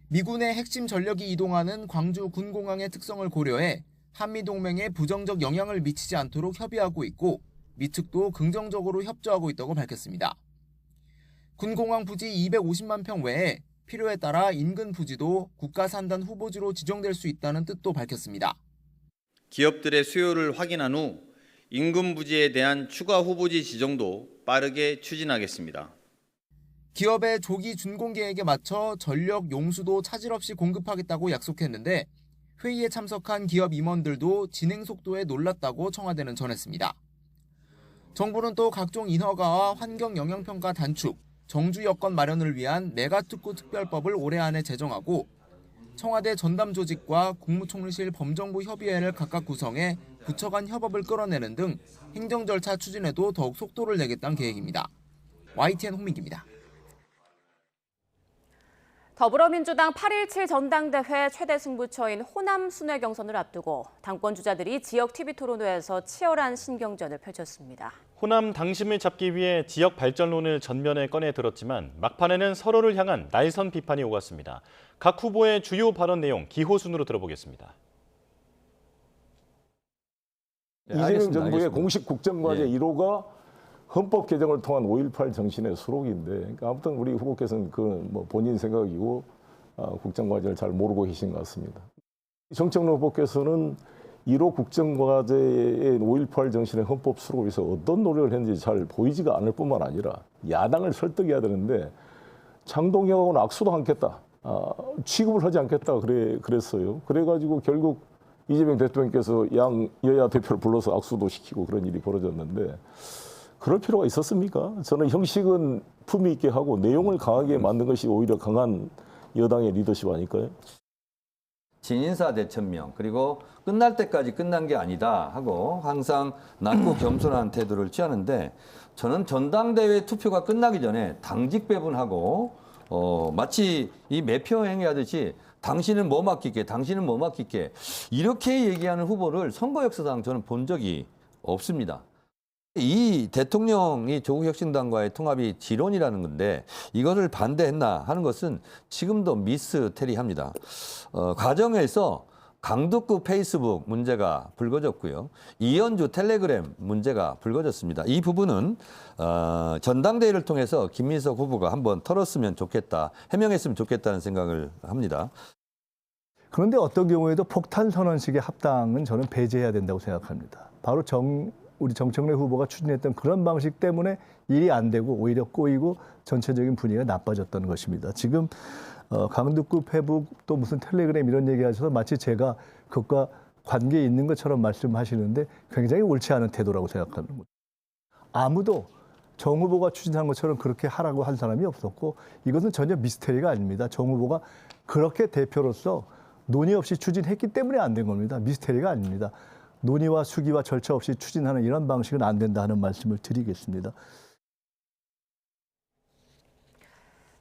미군의 핵심 전력이 이동하는 광주 군공항의 특성을 고려해 한미동맹에 부정적 영향을 미치지 않도록 협의하고 있고 미 측도 긍정적으로 협조하고 있다고 밝혔습니다. 군공항 부지 250만 평 외에 필요에 따라 인근 부지도 국가산단 후보지로 지정될 수 있다는 뜻도 밝혔습니다. 기업들의 수요를 확인한 후 인근 부지에 대한 추가 후보지 지정도 빠르게 추진하겠습니다. 기업의 조기 준공 계획에 맞춰 전력 용수도 차질 없이 공급하겠다고 약속했는데 회의에 참석한 기업 임원들도 진행 속도에 놀랐다고 청와대는 전했습니다. 정부는 또 각종 인허가와 환경 영향평가 단축, 정주 여건 마련을 위한 메가특구 특별법을 올해 안에 제정하고 청와대 전담조직과 국무총리실 범정부 협의회를 각각 구성해 부처 간 협업을 끌어내는 등 행정 절차 추진에도 더욱 속도를 내겠다는 계획입니다. YTN 홍민기입니다. 더불어민주당 8.17 전당대회 최대 승부처인 호남 순회 경선을 앞두고 당권 주자들이 지역 TV 토론회에서 치열한 신경전을 펼쳤습니다. 호남 당심을 잡기 위해 지역 발전론을 전면에 꺼내 들었지만 막판에는 서로를 향한 날선 비판이 오갔습니다. 각 후보의 주요 발언 내용 기호순으로 들어보겠습니다. 이재명 정부의 공식 국정과제 1호가 헌법 개정을 통한 5.18 정신의 수록인데, 그러니까 아무튼 우리 후보께서는 본인 생각이고 국정과제를 잘 모르고 계신 것 같습니다. 정청래 후보께서는 1호 국정과제의 5.18 정신의 헌법 수록을 위해서 어떤 노력을 했는지 잘 보이지가 않을 뿐만 아니라 야당을 설득해야 되는데 창동형하고는 악수도 않겠다, 취급을 하지 않겠다 그랬어요. 그래가지고 결국 이재명 대통령께서 여야 대표를 불러서 악수도 시키고 그런 일이 벌어졌는데 그럴 필요가 있었습니까? 저는 형식은 품위 있게 하고 내용을 강하게 만든 것이 오히려 강한 여당의 리더십 아닐까요? 진인사 대천명, 그리고 끝날 때까지 끝난 게 아니다 하고 항상 낮고 겸손한 태도를 취하는데, 저는 전당대회 투표가 끝나기 전에 당직 배분하고 마치 이 매표 행위하듯이 당신은 뭐 맡길게, 당신은 뭐 맡길게 이렇게 얘기하는 후보를 선거 역사상 저는 본 적이 없습니다. 이 대통령이 조국혁신당과의 통합이 지론이라는 건데 이것을 반대했나 하는 것은 지금도 미스테리합니다. 과정에서 강덕구 페이스북 문제가 불거졌고요. 이현주 텔레그램 문제가 불거졌습니다. 이 부분은 전당대회를 통해서 김민석 후보가 한번 털었으면 좋겠다, 해명했으면 좋겠다는 생각을 합니다. 그런데 어떤 경우에도 폭탄 선언식의 합당은 저는 배제해야 된다고 생각합니다. 바로 우리 정청래 후보가 추진했던 그런 방식 때문에 일이 안 되고 오히려 꼬이고 전체적인 분위기가 나빠졌던 것입니다. 지금 강덕구 페북 또 무슨 텔레그램 이런 얘기하셔서 마치 제가 그것과 관계 있는 것처럼 말씀하시는데 굉장히 옳지 않은 태도라고 생각하는 거죠. 아무도 정 후보가 추진한 것처럼 그렇게 하라고 한 사람이 없었고 이것은 전혀 미스테리가 아닙니다. 정 후보가 그렇게 대표로서 논의 없이 추진했기 때문에 안 된 겁니다. 미스테리가 아닙니다. 논의와 수기와 절차 없이 추진하는 이런 방식은 안 된다는 말씀을 드리겠습니다.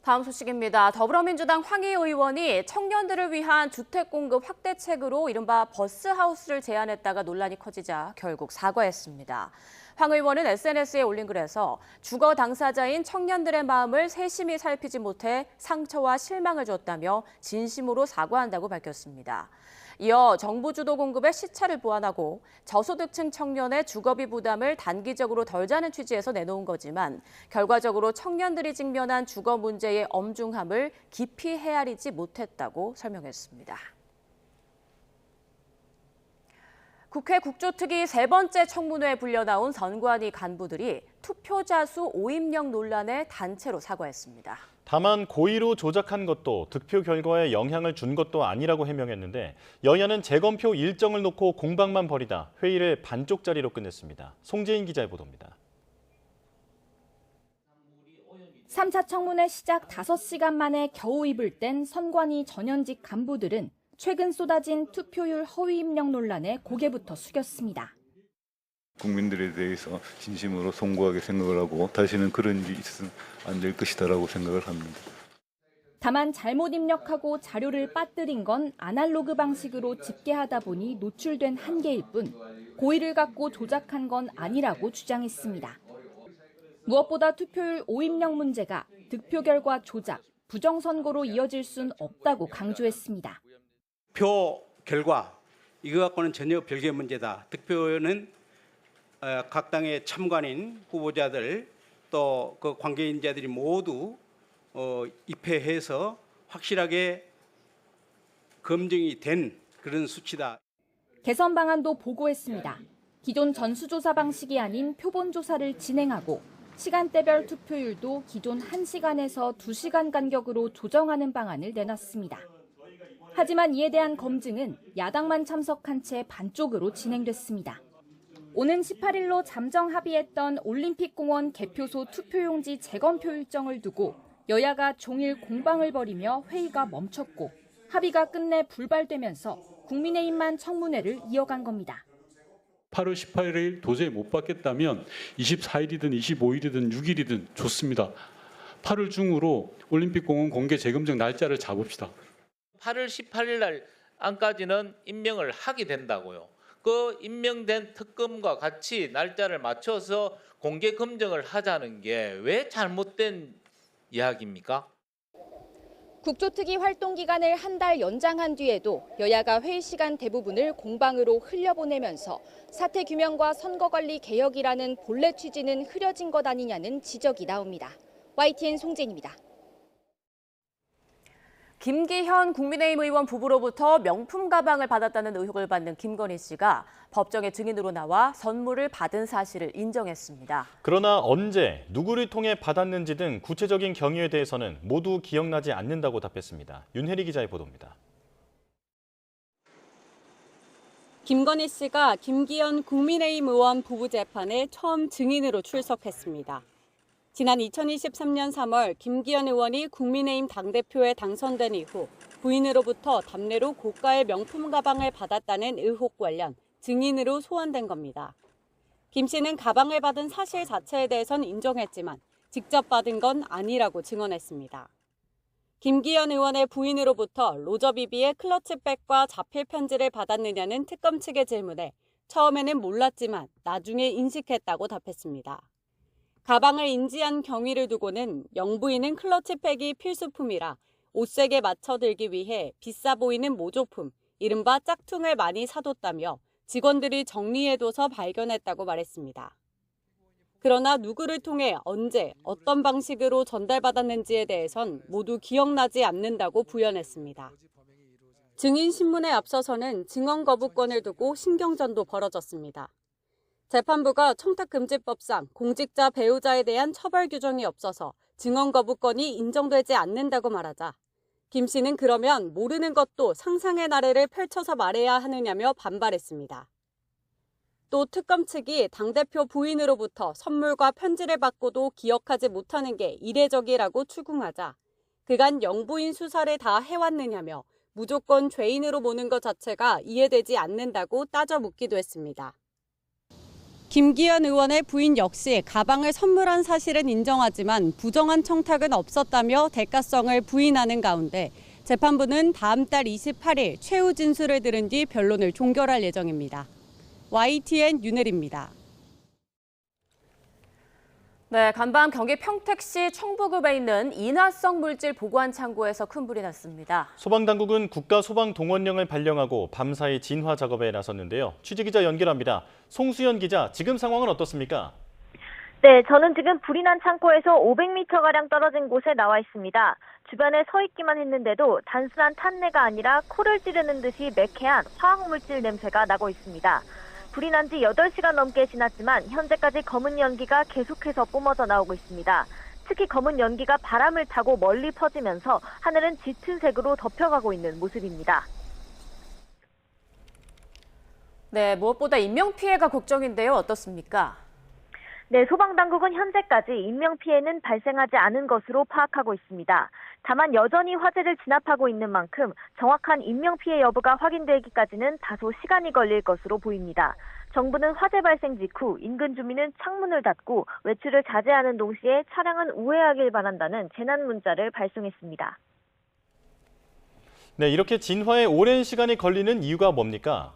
다음 소식입니다. 더불어민주당 황희 의원이 청년들을 위한 주택 공급 확대책으로 이른바 버스하우스를 제안했다가 논란이 커지자 결국 사과했습니다. 황 의원은 SNS에 올린 글에서 주거 당사자인 청년들의 마음을 세심히 살피지 못해 상처와 실망을 줬다며 진심으로 사과한다고 밝혔습니다. 이어 정부 주도 공급의 시차를 보완하고 저소득층 청년의 주거비 부담을 단기적으로 덜자는 취지에서 내놓은 거지만 결과적으로 청년들이 직면한 주거 문제의 엄중함을 깊이 헤아리지 못했다고 설명했습니다. 국회 국조특위 세 번째 청문회에 불려나온 선관위 간부들이 투표자 수 오입력 논란에 단체로 사과했습니다. 다만 고의로 조작한 것도 득표 결과에 영향을 준 것도 아니라고 해명했는데 여야는 재검표 일정을 놓고 공방만 벌이다 회의를 반쪽짜리로 끝냈습니다. 송재인 기자의 보도입니다. 3차 청문회 시작 5시간 만에 겨우 입을 뗀 선관위 전현직 간부들은 최근 쏟아진 투표율 허위 입력 논란에 고개부터 숙였습니다. 국민들에 대해서 진심으로 송구하게 생각을 하고 다시는 그런 일이 있어서는 안 될 것이다라고 생각을 합니다. 다만 잘못 입력하고 자료를 빠뜨린 건 아날로그 방식으로 집계하다 보니 노출된 한계일 뿐 고의를 갖고 조작한 건 아니라고 주장했습니다. 무엇보다 투표율 오입력 문제가 득표 결과 조작, 부정선거로 이어질 순 없다고 강조했습니다. 표 결과 이거 갖고는 전혀 별개의 문제다. 득표는 각 당의 참관인 후보자들 또 그 관계인자들이 모두 입회해서 확실하게 검증이 된 그런 수치다. 개선 방안도 보고했습니다. 기존 전수조사 방식이 아닌 표본조사를 진행하고 시간대별 투표율도 기존 1시간에서 2시간 간격으로 조정하는 방안을 내놨습니다. 하지만 이에 대한 검증은 야당만 참석한 채 반쪽으로 진행됐습니다. 오는 18일로 잠정 합의했던 올림픽공원 개표소 투표용지 재검표 일정을 두고 여야가 종일 공방을 벌이며 회의가 멈췄고 합의가 끝내 불발되면서 국민의힘만 청문회를 이어간 겁니다. 8월 18일 도저히 못 받겠다면 24일이든 25일이든 6일이든 좋습니다. 8월 중으로 올림픽공원 공개 재검증 날짜를 잡읍시다. 8월 18일 날 안까지는 임명을 하게 된다고요. 그 임명된 특검과 같이 날짜를 맞춰서 공개 검증을 하자는 게 왜 잘못된 이야기입니까? 국조특위 활동 기간을 한 달 연장한 뒤에도 여야가 회의 시간 대부분을 공방으로 흘려보내면서 사태 규명과 선거관리 개혁이라는 본래 취지는 흐려진 것 아니냐는 지적이 나옵니다. YTN 송진입니다. 김기현 국민의힘 의원 부부로부터 명품 가방을 받았다는 의혹을 받는 김건희 씨가 법정에 증인으로 나와 선물을 받은 사실을 인정했습니다. 그러나 언제, 누구를 통해 받았는지 등 구체적인 경위에 대해서는 모두 기억나지 않는다고 답했습니다. 윤혜리 기자의 보도입니다. 김건희 씨가 김기현 국민의힘 의원 부부 재판에 처음 증인으로 출석했습니다. 지난 2023년 3월 김기현 의원이 국민의힘 당대표에 당선된 이후 부인으로부터 답례로 고가의 명품 가방을 받았다는 의혹 관련 증인으로 소환된 겁니다. 김 씨는 가방을 받은 사실 자체에 대해선 인정했지만 직접 받은 건 아니라고 증언했습니다. 김기현 의원의 부인으로부터 로저비비의 클러치백과 자필 편지를 받았느냐는 특검 측의 질문에 처음에는 몰랐지만 나중에 인식했다고 답했습니다. 가방을 인지한 경위를 두고는 영부인은 클러치백이 필수품이라 옷색에 맞춰 들기 위해 비싸 보이는 모조품, 이른바 짝퉁을 많이 사뒀다며 직원들이 정리해둬서 발견했다고 말했습니다. 그러나 누구를 통해 언제, 어떤 방식으로 전달받았는지에 대해선 모두 기억나지 않는다고 부연했습니다. 증인 신문에 앞서서는 증언 거부권을 두고 신경전도 벌어졌습니다. 재판부가 청탁금지법상 공직자 배우자에 대한 처벌 규정이 없어서 증언 거부권이 인정되지 않는다고 말하자 김 씨는 그러면 모르는 것도 상상의 나래를 펼쳐서 말해야 하느냐며 반발했습니다. 또 특검 측이 당대표 부인으로부터 선물과 편지를 받고도 기억하지 못하는 게 이례적이라고 추궁하자 그간 영부인 수사를 다 해왔느냐며 무조건 죄인으로 보는 것 자체가 이해되지 않는다고 따져 묻기도 했습니다. 김기현 의원의 부인 역시 가방을 선물한 사실은 인정하지만 부정한 청탁은 없었다며 대가성을 부인하는 가운데 재판부는 다음 달 28일 최후 진술을 들은 뒤 변론을 종결할 예정입니다. YTN 윤혜리입니다. 네, 간밤 경기 평택시 청부급에 있는 인화성 물질 보관 창고에서 큰 불이 났습니다. 소방당국은 국가소방동원령을 발령하고 밤사이 진화 작업에 나섰는데요. 취재기자 연결합니다. 송수연 기자, 지금 상황은 어떻습니까? 네, 저는 지금 불이 난 창고에서 500m가량 떨어진 곳에 나와 있습니다. 주변에 서 있기만 했는데도 단순한 탄내가 아니라 코를 찌르는 듯이 매캐한 화학물질 냄새가 나고 있습니다. 불이 난 지 8시간 넘게 지났지만 현재까지 검은 연기가 계속해서 뿜어져 나오고 있습니다. 특히 검은 연기가 바람을 타고 멀리 퍼지면서 하늘은 짙은 색으로 덮여가고 있는 모습입니다. 네, 무엇보다 인명피해가 걱정인데요. 어떻습니까? 네, 소방당국은 현재까지 인명피해는 발생하지 않은 것으로 파악하고 있습니다. 다만 여전히 화재를 진압하고 있는 만큼 정확한 인명피해 여부가 확인되기까지는 다소 시간이 걸릴 것으로 보입니다. 정부는 화재 발생 직후 인근 주민은 창문을 닫고 외출을 자제하는 동시에 차량은 우회하길 바란다는 재난 문자를 발송했습니다. 네, 이렇게 진화에 오랜 시간이 걸리는 이유가 뭡니까?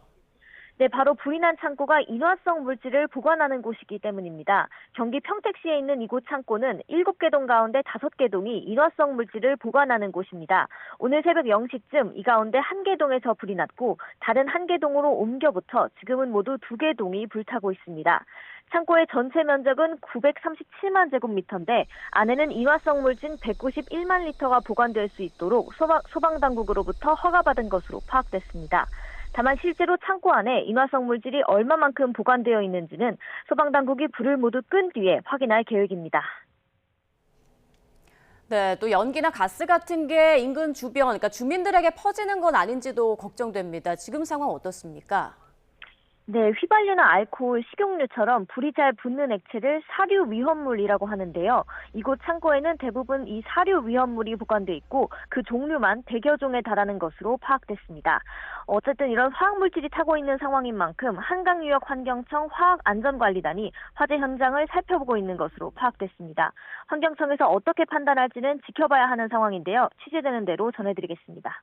네, 바로 불이 난 창고가 인화성 물질을 보관하는 곳이기 때문입니다. 경기 평택시에 있는 이곳 창고는 7개 동 가운데 5개 동이 인화성 물질을 보관하는 곳입니다. 오늘 새벽 0시쯤 이 가운데 1개 동에서 불이 났고 다른 1개 동으로 옮겨붙어 지금은 모두 2개 동이 불타고 있습니다. 창고의 전체 면적은 937만 제곱미터인데 안에는 인화성 물질 191만 리터가 보관될 수 있도록 소방당국으로부터 허가받은 것으로 파악됐습니다. 다만 실제로 창고 안에 인화성 물질이 얼마만큼 보관되어 있는지는 소방당국이 불을 모두 끈 뒤에 확인할 계획입니다. 네, 또 연기나 가스 같은 게 인근 주변, 그러니까 주민들에게 퍼지는 건 아닌지도 걱정됩니다. 지금 상황 어떻습니까? 네, 휘발유나 알코올, 식용유처럼 불이 잘 붙는 액체를 사류 위험물이라고 하는데요. 이곳 창고에는 대부분 이 사류 위험물이 보관돼 있고 그 종류만 100여 종에 달하는 것으로 파악됐습니다. 어쨌든 이런 화학물질이 타고 있는 상황인 만큼 한강유역환경청 화학안전관리단이 화재 현장을 살펴보고 있는 것으로 파악됐습니다. 환경청에서 어떻게 판단할지는 지켜봐야 하는 상황인데요. 취재되는 대로 전해드리겠습니다.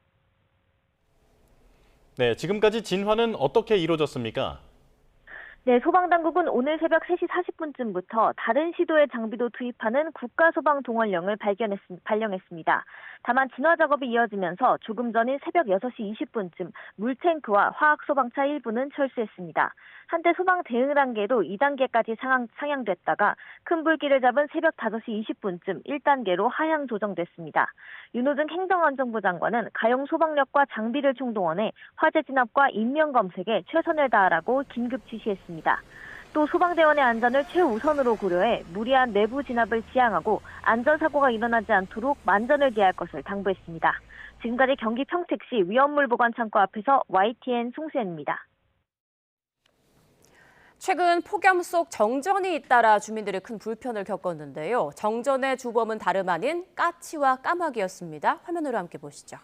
네, 지금까지 진화는 어떻게 이루어졌습니까? 네, 소방당국은 오늘 새벽 3시 40분쯤부터 다른 시도의 장비도 투입하는 국가소방동원령을 발령했습니다. 다만 진화 작업이 이어지면서 조금 전인 새벽 6시 20분쯤 물탱크와 화학소방차 일부는 철수했습니다. 한때 소방 대응 단계도 2단계까지 상향됐다가 큰 불길을 잡은 새벽 5시 20분쯤 1단계로 하향 조정됐습니다. 윤호중 행정안전부 장관은 가용 소방력과 장비를 총동원해 화재 진압과 인명 검색에 최선을 다하라고 긴급 지시했습니다. 또 소방대원의 안전을 최우선으로 고려해 무리한 내부 진압을 지양하고 안전사고가 일어나지 않도록 만전을 기할 것을 당부했습니다. 지금까지 경기 평택시 위험물 보관 창고 앞에서 YTN 송수연입니다. 최근 폭염 속 정전이 잇따라 주민들이 큰 불편을 겪었는데요. 정전의 주범은 다름 아닌 까치와 까마귀였습니다. 화면으로 함께 보시죠.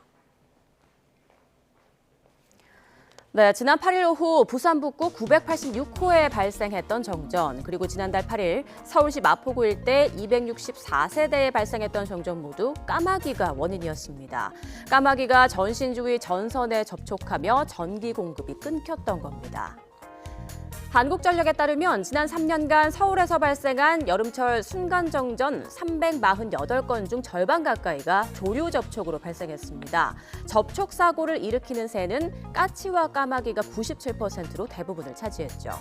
네, 지난 8일 오후 부산 북구 986호에 발생했던 정전, 그리고 지난달 8일 서울시 마포구 일대 264세대에 발생했던 정전 모두 까마귀가 원인이었습니다. 까마귀가 전신 주위 전선에 접촉하며 전기 공급이 끊겼던 겁니다. 한국전력에 따르면 지난 3년간 서울에서 발생한 여름철 순간정전 348건 중 절반 가까이가 조류 접촉으로 발생했습니다. 접촉 사고를 일으키는 새는 까치와 까마귀가 97%로 대부분을 차지했죠.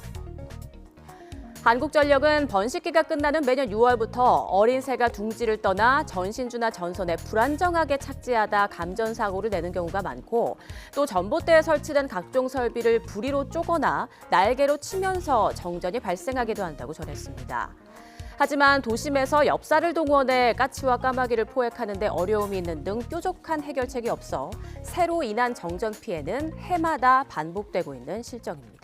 한국전력은 번식기가 끝나는 매년 6월부터 어린 새가 둥지를 떠나 전신주나 전선에 불안정하게 착지하다 감전 사고를 내는 경우가 많고, 또 전봇대에 설치된 각종 설비를 부리로 쪼거나 날개로 치면서 정전이 발생하기도 한다고 전했습니다. 하지만 도심에서 엽사를 동원해 까치와 까마귀를 포획하는 데 어려움이 있는 등 뾰족한 해결책이 없어 새로 인한 정전 피해는 해마다 반복되고 있는 실정입니다.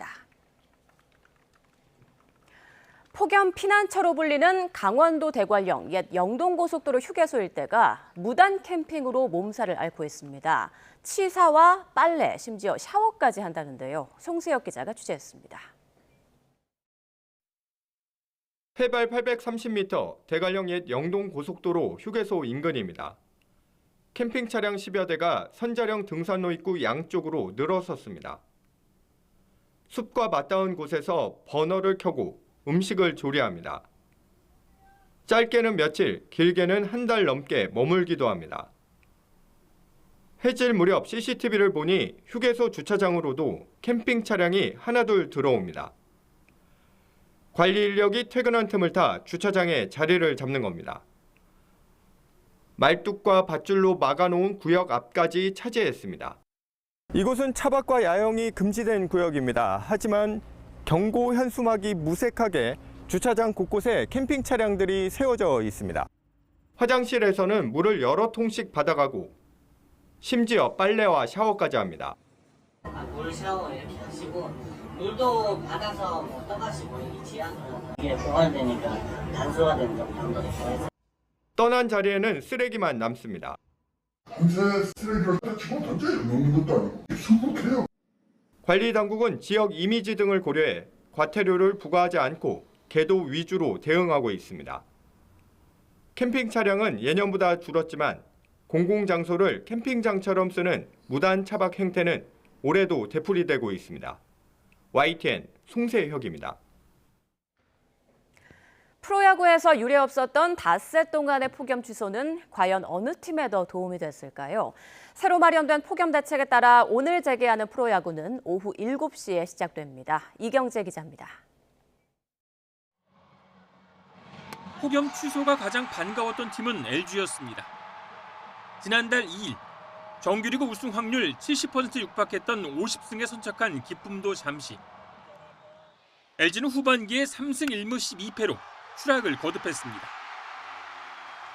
폭염 피난처로 불리는 강원도 대관령 옛 영동고속도로 휴게소 일대가 무단 캠핑으로 몸살을 앓고 있습니다. 치사와 빨래, 심지어 샤워까지 한다는데요. 송세혁 기자가 취재했습니다. 해발 830m 대관령 옛 영동고속도로 휴게소 인근입니다. 캠핑 차량 10여 대가 선자령 등산로 입구 양쪽으로 늘어섰습니다. 숲과 맞닿은 곳에서 버너를 켜고 음식을 조리합니다. 짧게는 며칠, 길게는 한 달 넘게 머물기도 합니다. 해질 무렵 CCTV를 보니 휴게소 주차장으로도 캠핑 차량이 하나둘 들어옵니다. 관리 인력이 퇴근한 틈을 타 주차장에 자리를 잡는 겁니다. 말뚝과 밧줄로 막아놓은 구역 앞까지 차지했습니다. 이곳은 차박과 야영이 금지된 구역입니다. 하지만 경고 현수막이 무색하게 주차장 곳곳에 캠핑 차량들이 세워져 있습니다. 화장실에서는 물을 여러 통씩 받아가고 심지어 빨래와 샤워까지 합니다. 물 샤워 이렇게 하시고 물도 받아서 떠가시고 이게 보관되니까 단수가 되는 정도 있어요. 떠난 자리에는 쓰레기만 남습니다. 밤새 쓰레기를 집어 던져요. 먹는 것도 아니고 수북해요. 관리 당국은 지역 이미지 등을 고려해 과태료를 부과하지 않고 계도 위주로 대응하고 있습니다. 캠핑 차량은 예년보다 줄었지만 공공장소를 캠핑장처럼 쓰는 무단 차박 행태는 올해도 되풀이되고 있습니다. YTN 송세혁입니다. 프로야구에서 유례 없었던 닷새 동안의 폭염 취소는 과연 어느 팀에 더 도움이 됐을까요? 새로 마련된 폭염 대책에 따라 오늘 재개하는 프로야구는 오후 7시에 시작됩니다. 이경재 기자입니다. 폭염 취소가 가장 반가웠던 팀은 LG였습니다. 지난달 2일 정규리그 우승 확률 70% 육박했던 50승에 선착한 기쁨도 잠시. LG는 후반기에 3승 1무 12패로 추락을 거듭했습니다.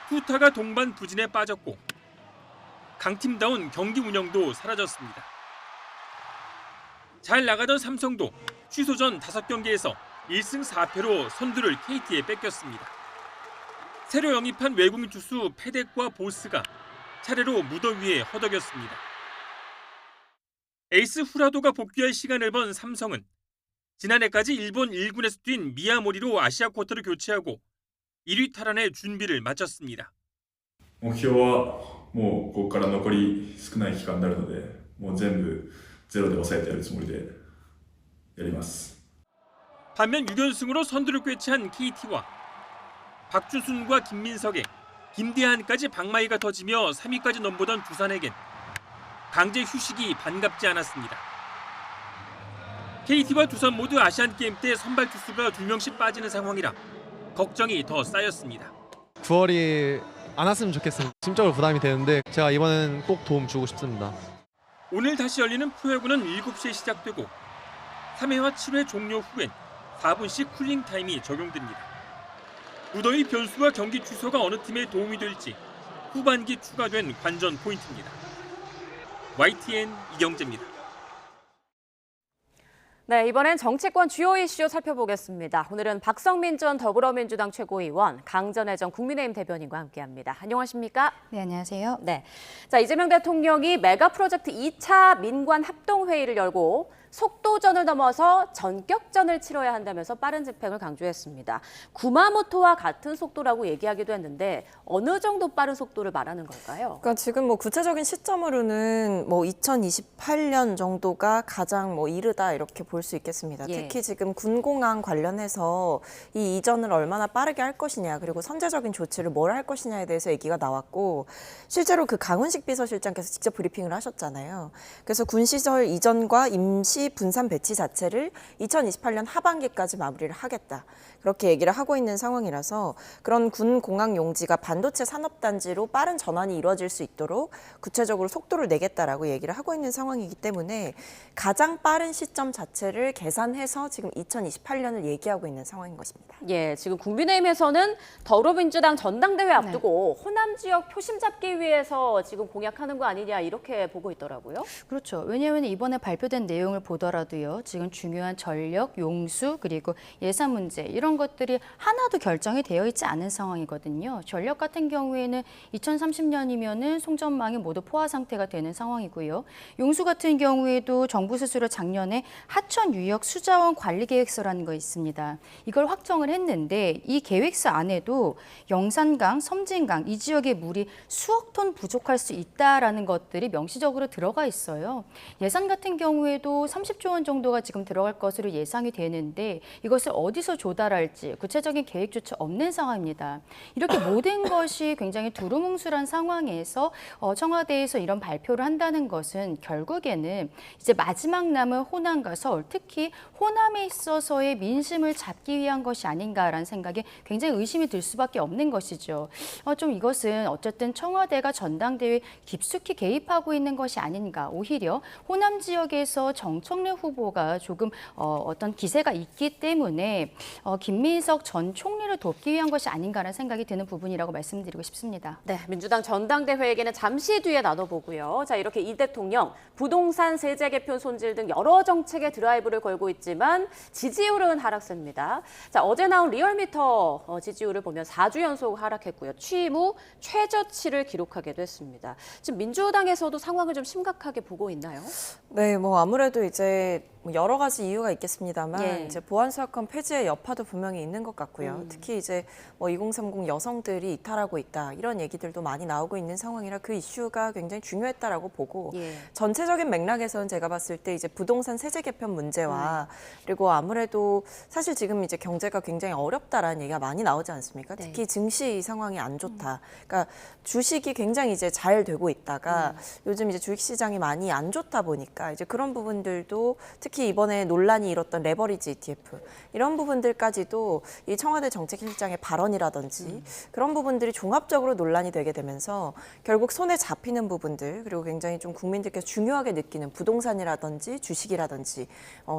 투타가 동반 부진에 빠졌고 강팀다운 경기 운영도 사라졌습니다. 잘 나가던 삼성도 취소 전 5경기에서 1승 4패로 선두를 KT에 뺏겼습니다. 새로 영입한 외국인 투수 페덱과 보스가 차례로 무더위에 허덕였습니다. 에이스 후라도가 복귀할 시간을 번 삼성은 지난해까지 일본 1군에서 뛴 미야모리로 아시아 쿼터를 교체하고 1위 탈환의 준비를 마쳤습니다. 目標はもうここから残り少ない期間になるので、もう全部ゼロで抑えてやるつもりでやります。 반면 6연승으로 선두를 꿰찬 KT와 박주순과 김민석에 김대한까지 방망이가 터지며 3위까지 넘보던 두산에겐 강제 휴식이 반갑지 않았습니다. KT와 두산 모두 아시안게임 때 선발 투수가 2명씩 빠지는 상황이라 걱정이 더 쌓였습니다. 9월이 안 왔으면 좋겠습니다. 심적으로 부담이 되는데 제가 이번엔 꼭 도움 주고 싶습니다. 오늘 다시 열리는 프로야구는 7시에 시작되고 3회와 7회 종료 후엔 4분씩 쿨링 타임이 적용됩니다. 무더위 변수와 경기 취소가 어느 팀에 도움이 될지 후반기 추가된 관전 포인트입니다. YTN 이경재입니다. 네, 이번엔 정치권 주요 이슈 살펴보겠습니다. 오늘은 박성민 전 더불어민주당 최고위원, 강전애 전 국민의힘 대변인과 함께합니다. 안녕하십니까? 네, 안녕하세요. 네, 자 이재명 대통령이 메가 프로젝트 2차 민관 합동회의를 열고 속도전을 넘어서 전격전을 치러야 한다면서 빠른 집행을 강조했습니다. 구마모토와 같은 속도라고 얘기하기도 했는데 어느 정도 빠른 속도를 말하는 걸까요? 그러니까 지금 뭐 구체적인 시점으로는 뭐 2028년 정도가 가장 뭐 이르다 이렇게 볼 수 있겠습니다. 예. 특히 지금 군공항 관련해서 이 이전을 얼마나 빠르게 할 것이냐 그리고 선제적인 조치를 뭘 할 것이냐에 대해서 얘기가 나왔고 실제로 그 강훈식 비서실장께서 직접 브리핑을 하셨잖아요. 그래서 군시설 이전과 임시 분산 배치 자체를 2028년 하반기까지 마무리를 하겠다. 그렇게 얘기를 하고 있는 상황이라서 그런 군 공항 용지가 반도체 산업단지로 빠른 전환이 이루어질 수 있도록 구체적으로 속도를 내겠다라고 얘기를 하고 있는 상황이기 때문에 가장 빠른 시점 자체를 계산해서 지금 2028년을 얘기하고 있는 상황인 것입니다. 예, 지금 국민의힘에서는 더불어민주당 전당대회 앞두고 호남 지역 표심 잡기 위해서 지금 공약하는 거 아니냐 이렇게 보고 있더라고요. 그렇죠. 왜냐하면 이번에 발표된 내용을 보더라도요. 지금 중요한 전력, 용수, 그리고 예산 문제 이런 것들이 하나도 결정이 되어 있지 않은 상황이거든요. 전력 같은 경우에는 2030년이면은 송전망이 모두 포화 상태가 되는 상황이고요. 용수 같은 경우에도 정부 스스로 작년에 하천 유역 수자원 관리 계획서라는 거 있습니다. 이걸 확정을 했는데 이 계획서 안에도 영산강, 섬진강 이 지역의 물이 수억 톤 부족할 수 있다라는 것들이 명시적으로 들어가 있어요. 예산 같은 경우에도 30조 원 정도가 지금 들어갈 것으로 예상이 되는데 이것을 어디서 조달할지 구체적인 계획조차 없는 상황입니다. 이렇게 모든 것이 굉장히 두루뭉술한 상황에서 청와대에서 이런 발표를 한다는 것은 결국에는 이제 마지막 남은 호남과 서울, 특히 호남에 있어서의 민심을 잡기 위한 것이 아닌가라는 생각에 굉장히 의심이 들 수밖에 없는 것이죠. 좀 이것은 어쨌든 청와대가 전당대회에 깊숙이 개입하고 있는 것이 아닌가. 오히려 호남 지역에서 정청래 후보가 조금 어떤 기세가 있기 때문에 김민석 전 총리를 돕기 위한 것이 아닌가라는 생각이 드는 부분이라고 말씀드리고 싶습니다. 네, 민주당 전당대회 얘기는 잠시 뒤에 나눠보고요. 자, 이렇게 이 대통령 부동산 세제 개편 손질 등 여러 정책에 드라이브를 걸고 있지만 지지율은 하락세입니다. 자, 어제 나온 리얼미터 지지율을 보면 4주 연속 하락했고요. 취임 후 최저치를 기록하기도 했습니다. 지금 민주당에서도 상황을 좀 심각하게 보고 있나요? 네, 뭐 아무래도 이제 여러 가지 이유가 있겠습니다만 예. 이제 보안수사권 폐지의 여파도 분명히 있는 것 같고요. 특히 이제 2030 여성들이 이탈하고 있다 이런 얘기들도 많이 나오고 있는 상황이라 그 이슈가 굉장히 중요했다라고 보고 전체적인 맥락에서는 제가 봤을 때 이제 부동산 세제 개편 문제와 그리고 아무래도 사실 지금 이제 경제가 굉장히 어렵다라는 얘기가 많이 나오지 않습니까? 특히 증시 상황이 안 좋다. 그러니까 주식이 굉장히 이제 잘 되고 있다가 요즘 이제 주식 시장이 많이 안 좋다 보니까 이제 그런 부분들도 특히 이번에 논란이 일었던 레버리지 ETF 이런 부분들까지도 이 청와대 정책실장의 발언이라든지 그런 부분들이 종합적으로 논란이 되게 되면서 결국 손에 잡히는 부분들 그리고 굉장히 좀 국민들께서 중요하게 느끼는 부동산이라든지 주식이라든지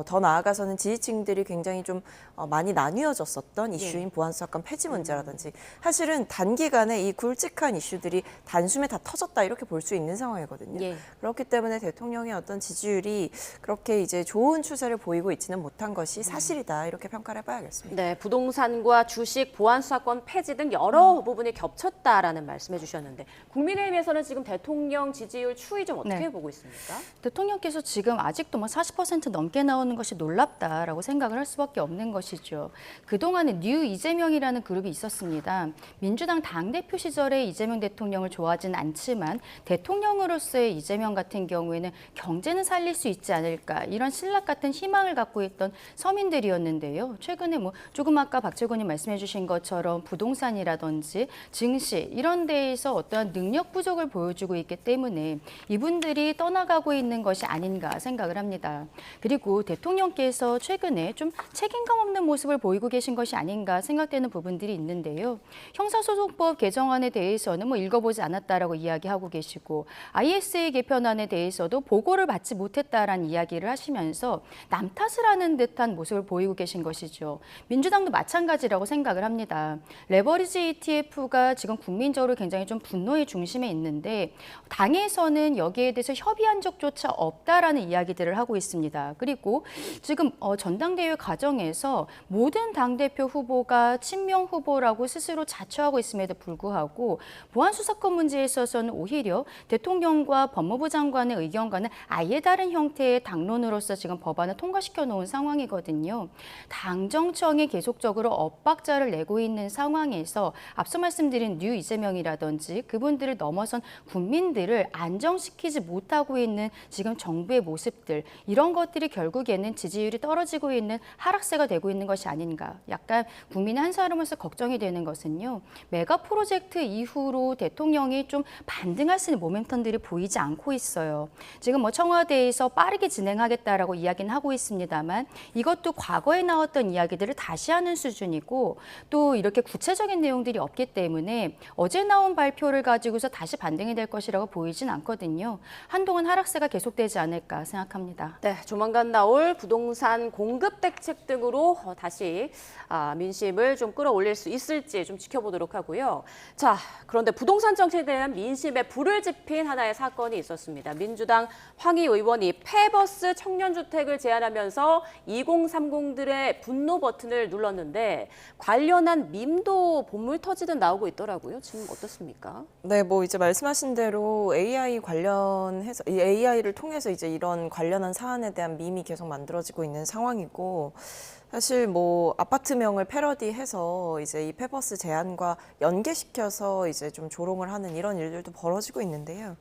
더 나아가서는 지지층들이 굉장히 좀 많이 나뉘어졌었던 이슈인 보안수사권 폐지 문제라든지 사실은 단기간에 이 굵직한 이슈들이 단숨에 다 터졌다 이렇게 볼 수 있는 상황이거든요. 그렇기 때문에 대통령의 어떤 지지율이 그렇게 이제 좋은 좋은 추세를 보이고 있지는 못한 것이 사실이다 이렇게 평가를 해봐야겠습니다. 네, 부동산과 주식, 보안 수사권 폐지 등 여러 부분이 겹쳤다라는 말씀해 주셨는데 국민의힘에서는 지금 대통령 지지율 추이 좀 어떻게 보고 있습니까? 대통령께서 지금 아직도 40% 넘게 나오는 것이 놀랍다라고 생각을 할 수밖에 없는 것이죠. 그동안에 뉴 이재명이라는 그룹이 있었습니다. 민주당 당대표 시절에 이재명 대통령을 좋아하진 않지만 대통령으로서의 이재명 같은 경우에는 경제는 살릴 수 있지 않을까 이런 신락 같은 희망을 갖고 있던 서민들이었는데요. 최근에 조금 아까 박재권님 말씀해 주신 것처럼 부동산이라든지 증시 이런 데에서 어떠한 능력 부족을 보여주고 있기 때문에 이분들이 떠나가고 있는 것이 아닌가 생각을 합니다. 그리고 대통령께서 최근에 좀 책임감 없는 모습을 보이고 계신 것이 아닌가 생각되는 부분들이 있는데요. 형사소송법 개정안에 대해서는 읽어보지 않았다라고 이야기하고 계시고 ISA 개편안에 대해서도 보고를 받지 못했다라는 이야기를 하시면서 남 탓을 하는 듯한 모습을 보이고 계신 것이죠. 민주당도 마찬가지라고 생각을 합니다. 레버리지 ETF가 지금 국민적으로 굉장히 좀 분노의 중심에 있는데 당에서는 여기에 대해서 협의한 적조차 없다라는 이야기들을 하고 있습니다. 그리고 지금 전당대회 과정에서 모든 당대표 후보가 친명 후보라고 스스로 자처하고 있음에도 불구하고 보안 수사권 문제에 있어서는 오히려 대통령과 법무부 장관의 의견과는 아예 다른 형태의 당론으로서 지금 법안을 통과시켜 놓은 상황이거든요. 당정청이 계속적으로 엇박자를 내고 있는 상황에서 앞서 말씀드린 뉴 이재명이라든지 그분들을 넘어선 국민들을 안정시키지 못하고 있는 지금 정부의 모습들 이런 것들이 결국에는 지지율이 떨어지고 있는 하락세가 되고 있는 것이 아닌가. 약간 국민의 한 사람으로서 걱정이 되는 것은요. 메가 프로젝트 이후로 대통령이 좀 반등할 수 있는 모멘텀들이 보이지 않고 있어요. 지금 청와대에서 빠르게 진행하겠다라고 이야기는 하고 있습니다만 이것도 과거에 나왔던 이야기들을 다시 하는 수준이고 또 이렇게 구체적인 내용들이 없기 때문에 어제 나온 발표를 가지고서 다시 반등이 될 것이라고 보이진 않거든요. 한동안 하락세가 계속되지 않을까 생각합니다. 네, 조만간 나올 부동산 공급 대책 등으로 다시 민심을 좀 끌어올릴 수 있을지 좀 지켜보도록 하고요. 자, 그런데 부동산 정책에 대한 민심에 불을 지핀 하나의 사건이 있었습니다. 민주당 황희 의원이 폐버스 청년주택을 제안하면서 2030들의 분노 버튼을 눌렀는데 관련한 밈도 본물 터지듯 나오고 있더라고요. 지금 어떻습니까? 네, 이제 말씀하신 대로 AI 관련해서 이 AI를 통해서 이제 이런 관련한 사안에 대한 밈이 계속 만들어지고 있는 상황이고 사실 아파트명을 패러디해서 이제 이 폐버스 제안과 연계시켜서 이제 좀 조롱을 하는 이런 일들도 벌어지고 있는데요.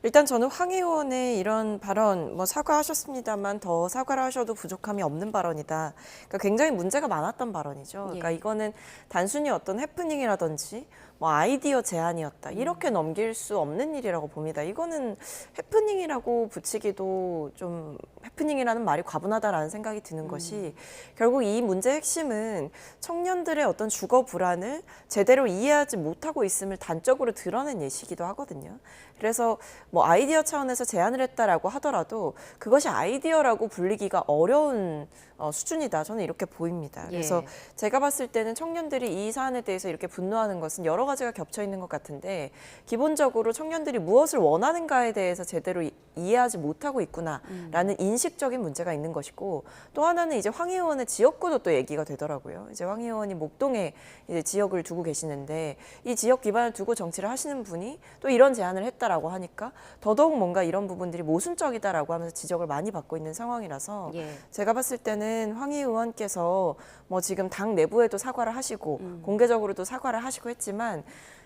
일단 저는 황 의원의 이런 발언 사과하셨습니다만 더 사과를 하셔도 부족함이 없는 발언이다. 그러니까 굉장히 문제가 많았던 발언이죠. 그러니까 이거는 단순히 어떤 해프닝이라든지 아이디어 제안이었다. 이렇게 넘길 수 없는 일이라고 봅니다. 이거는 해프닝이라고 붙이기도 좀 해프닝이라는 말이 과분하다라는 생각이 드는 것이 결국 이 문제의 핵심은 청년들의 어떤 주거 불안을 제대로 이해하지 못하고 있음을 단적으로 드러낸 예시이기도 하거든요. 그래서 아이디어 차원에서 제안을 했다라고 하더라도 그것이 아이디어라고 불리기가 어려운 수준이다. 저는 이렇게 보입니다. 그래서 제가 봤을 때는 청년들이 이 사안에 대해서 이렇게 분노하는 것은 여러 가지가 겹쳐 있는 것 같은데 기본적으로 청년들이 무엇을 원하는가에 대해서 제대로 이해하지 못하고 있구나라는 인식적인 문제가 있는 것이고 또 하나는 이제 황 의원의 지역구도 또 얘기가 되더라고요. 이제 황 의원이 목동에 이제 지역을 두고 계시는데 이 지역 기반을 두고 정치를 하시는 분이 또 이런 제안을 했다라고 하니까 더더욱 뭔가 이런 부분들이 모순적이다라고 하면서 지적을 많이 받고 있는 상황이라서 제가 봤을 때는 황희 의원께서 지금 당 내부에도 사과를 하시고 공개적으로도 사과를 하시고 했지만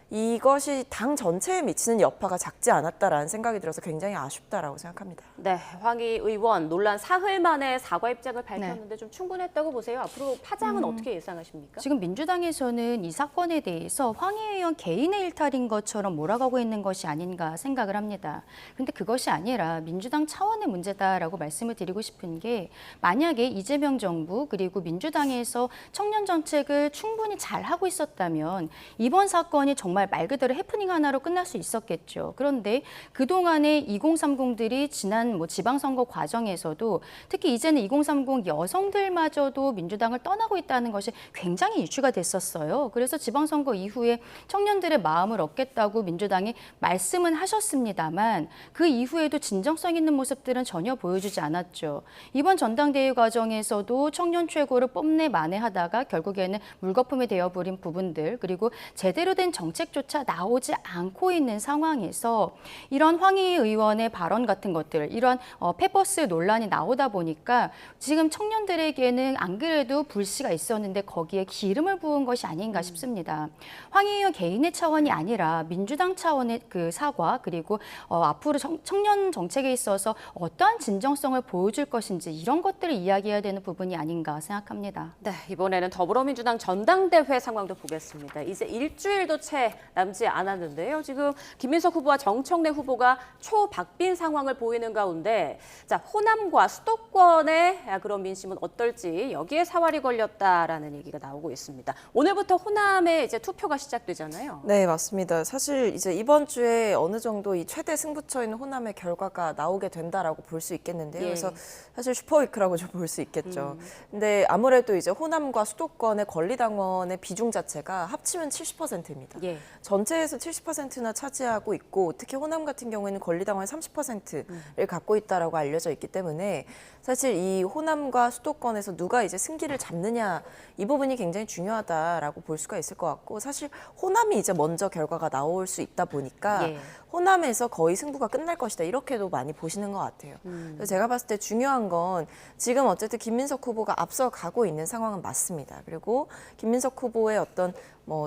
이것이 당 전체에 미치는 여파가 작지 않았다라는 생각이 들어서 굉장히 아쉽다라고 생각합니다. 네, 황희 의원 논란 사흘 만에 사과 입장을 밝혔는데 좀 충분했다고 보세요. 앞으로 파장은 어떻게 예상하십니까? 지금 민주당에서는 이 사건에 대해서 황희 의원 개인의 일탈인 것처럼 몰아가고 있는 것이 아닌가 생각을 합니다. 그런데 그것이 아니라 민주당 차원의 문제다라고 말씀을 드리고 싶은 게 만약에 이재명 정부 그리고 민주당에서 청년 정책을 충분히 잘 하고 있었다면 이번 사건이 정말 정말 말 그대로 해프닝 하나로 끝날 수 있었겠죠. 그런데 그동안의 2030들이 지난 지방선거 과정에서도 특히 이제는 2030 여성들마저도 민주당을 떠나고 있다는 것이 굉장히 이슈가 됐었어요. 그래서 지방선거 이후에 청년들의 마음을 얻겠다고 민주당이 말씀은 하셨습니다만 그 이후에도 진정성 있는 모습들은 전혀 보여주지 않았죠. 이번 전당대회 과정에서도 청년 최고를 뽐내 만회하다가 결국에는 물거품이 되어버린 부분들 그리고 제대로 된 정책조차 나오지 않고 있는 상황에서 이런 황희희 의원의 발언 같은 것들 이런 페퍼스 논란이 나오다 보니까 지금 청년들에게는 안 그래도 불씨가 있었는데 거기에 기름을 부은 것이 아닌가 싶습니다. 황희희 의원 개인의 차원이 아니라 민주당 차원의 그 사과 그리고 앞으로 청년 정책에 있어서 어떠한 진정성을 보여줄 것인지 이런 것들을 이야기해야 되는 부분이 아닌가 생각합니다. 네, 이번에는 더불어민주당 전당대회 상황도 보겠습니다. 이제 일주일도 채 남지 않았는데요. 지금 김민석 후보와 정청래 후보가 초박빙 상황을 보이는 가운데 자, 호남과 수도권의 그런 민심은 어떨지 여기에 사활이 걸렸다라는 얘기가 나오고 있습니다. 오늘부터 호남에 이제 투표가 시작되잖아요. 네, 맞습니다. 사실 이제 이번 주에 어느 정도 이 최대 승부처인 호남의 결과가 나오게 된다라고 볼 수 있겠는데요. 예. 그래서 사실 슈퍼위크라고 좀 볼 수 있겠죠. 근데 아무래도 이제 호남과 수도권의 권리당원의 비중 자체가 합치면 70%입니다. 예. 전체에서 70%나 차지하고 있고 특히 호남 같은 경우에는 권리당원의 30%를 갖고 있다라고 알려져 있기 때문에 사실 이 호남과 수도권에서 누가 이제 승기를 잡느냐 이 부분이 굉장히 중요하다라고 볼 수가 있을 것 같고 사실 호남이 이제 먼저 결과가 나올 수 있다 보니까 예. 호남에서 거의 승부가 끝날 것이다 이렇게도 많이 보시는 것 같아요. 그래서 제가 봤을 때 중요한 건 지금 어쨌든 김민석 후보가 앞서가고 있는 상황은 맞습니다. 그리고 김민석 후보의 어떤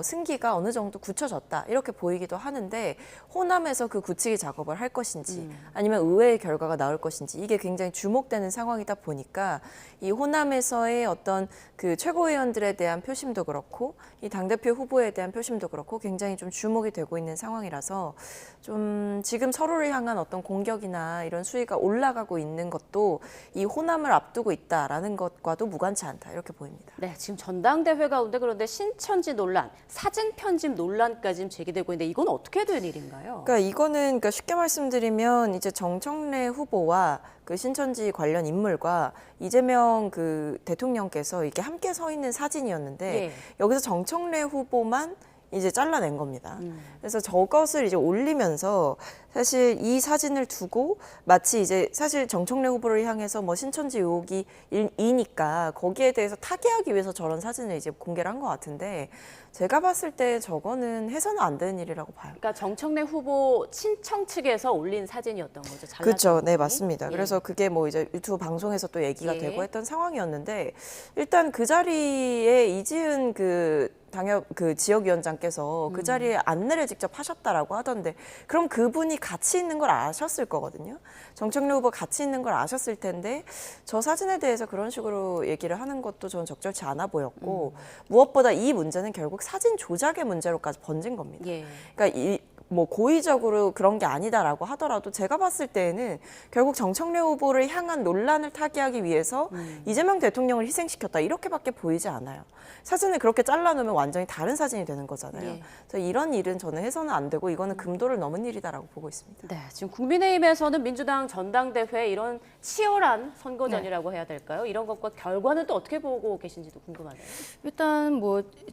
승기가 어느 정도 굳혀졌다 이렇게 보이기도 하는데 호남에서 그 굳히기 작업을 할 것인지 아니면 의외의 결과가 나올 것인지 이게 굉장히 주목되는 상황이다 보니까 이 호남에서의 어떤 그 최고위원들에 대한 표심도 그렇고 이 당대표 후보에 대한 표심도 그렇고 굉장히 좀 주목이 되고 있는 상황이라서 좀 지금 서로를 향한 어떤 공격이나 이런 수위가 올라가고 있는 것도 이 호남을 앞두고 있다라는 것과도 무관치 않다 이렇게 보입니다. 네, 지금 전당대회 가운데 그런데 신천지 논란, 사진 편집 논란까지 제기되고 있는데 이건 어떻게 된 일인가요? 그러니까 이거는 쉽게 말씀드리면 이제 정청래 후보와 그 신천지 관련 인물과 이재명 그 대통령께서 이렇게 함께 서 있는 사진이었는데 예. 여기서 정청래 후보만 이제 잘라낸 겁니다. 그래서 저것을 이제 올리면서 사실 이 사진을 두고 마치 이제 사실 정청래 후보를 향해서 신천지 의혹이 이니까 거기에 대해서 타개하기 위해서 저런 사진을 이제 공개를 한 것 같은데 제가 봤을 때 저거는 해서는 안 되는 일이라고 봐요. 그러니까 정청래 후보 친청 측에서 올린 사진이었던 거죠. 그렇죠. 네, 부분이? 맞습니다. 예. 그래서 그게 이제 유튜브 방송에서 또 얘기가 예. 되고 했던 상황이었는데 일단 그 자리에 이지은 그 지역위원장께서 그 자리에 안내를 직접 하셨다라고 하던데 그럼 그분이 같이 있는 걸 아셨을 거거든요. 정청래 후보 같이 있는 걸 아셨을 텐데 저 사진에 대해서 그런 식으로 얘기를 하는 것도 저는 적절치 않아 보였고 무엇보다 이 문제는 결국 사진 조작의 문제로까지 번진 겁니다. 예. 그러니까 고의적으로 그런 게 아니다라고 하더라도 제가 봤을 때에는 결국 정청래 후보를 향한 논란을 타개하기 위해서 이재명 대통령을 희생시켰다 이렇게밖에 보이지 않아요. 사진을 그렇게 잘라놓으면 완전히 다른 사진이 되는 거잖아요. 예. 그래서 이런 일은 저는 해서는 안 되고 이거는 금도를 넘은 일이다라고 보고 있습니다. 네, 지금 국민의힘에서는 민주당 전당대회 이런 치열한 선거전이라고 해야 될까요? 이런 것과 결과는 또 어떻게 보고 계신지도 궁금하네요. 일단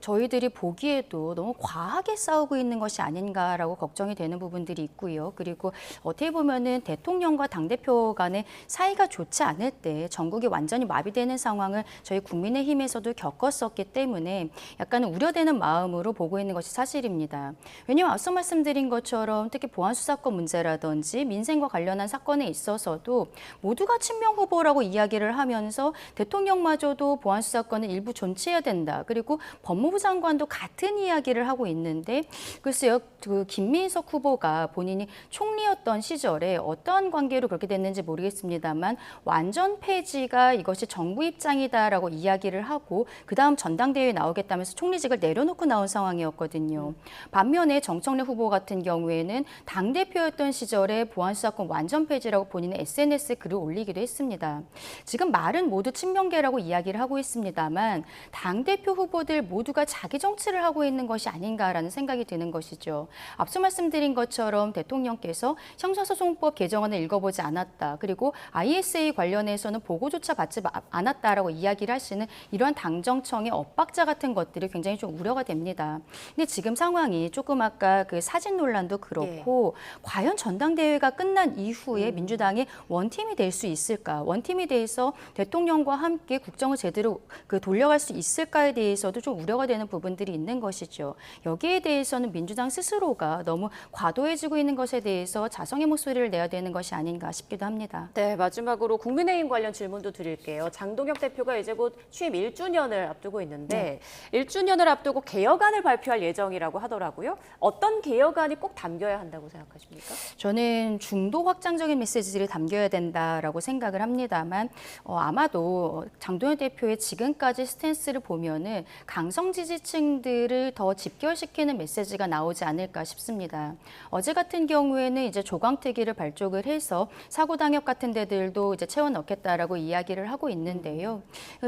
저희들이 보기에도 너무 과하게 싸우고 있는 것이 아닌가라고 걱정이 되는 부분들이 있고요. 그리고 어떻게 보면은 대통령과 당대표 간의 사이가 좋지 않을 때 전국이 완전히 마비되는 상황을 저희 국민의힘에서도 겪었었기 때문에 약간 우려되는 마음으로 보고 있는 것이 사실입니다. 왜냐하면 앞서 말씀드린 것처럼 특히 보안수사권 문제라든지 민생과 관련한 사건에 있어서도 모두가 친명 후보라고 이야기를 하면서 대통령마저도 보안수사권을 일부 존치해야 된다. 그리고 법무부 장관도 같은 이야기를 하고 있는데 글쎄요. 그 김민석 정민석 후보가 본인이 총리였던 시절에 어떠한 관계로 그렇게 됐는지 모르겠습니다만 완전 폐지가 이것이 정부 입장이다라고 이야기를 하고 그다음 전당대회에 나오겠다면서 총리직을 내려놓고 나온 상황이었거든요. 반면에 정청래 후보 같은 경우에는 당대표였던 시절에 보안수사권 완전 폐지라고 본인의 SNS에 글을 올리기도 했습니다. 지금 말은 모두 친명계라고 이야기를 하고 있습니다만 당대표 후보들 모두가 자기 정치를 하고 있는 것이 아닌가라는 생각이 드는 것이죠. 앞서 말씀드린 것처럼 대통령께서 형사소송법 개정안을 읽어보지 않았다. 그리고 ISA 관련해서는 보고조차 받지 않았다라고 이야기를 하시는 이러한 당정청의 엇박자 같은 것들이 굉장히 좀 우려가 됩니다. 근데 지금 상황이 조금 아까 그 사진 논란도 그렇고 과연 전당대회가 끝난 이후에 민주당이 원팀이 될 수 있을까? 원팀이 돼서 대통령과 함께 국정을 제대로 돌려갈 수 있을까에 대해서도 좀 우려가 되는 부분들이 있는 것이죠. 여기에 대해서는 민주당 스스로가 너무 과도해지고 있는 것에 대해서 자성의 목소리를 내야 되는 것이 아닌가 싶기도 합니다. 네, 마지막으로 국민의힘 관련 질문도 드릴게요. 장동혁 대표가 이제 곧 취임 1주년을 앞두고 있는데 1주년을 앞두고 개혁안을 발표할 예정이라고 하더라고요. 어떤 개혁안이 꼭 담겨야 한다고 생각하십니까? 저는 중도 확장적인 메시지들이 담겨야 된다라고 생각을 합니다만 아마도 장동혁 대표의 지금까지 스탠스를 보면은 강성 지지층들을 더 집결시키는 메시지가 나오지 않을까 싶습니다. 어제 같은 경우에는 이제 조광특위를 발족을 해서 사고 당협 같은 데들도 이제 채워 넣겠다라고 이야기를 하고 있는데요.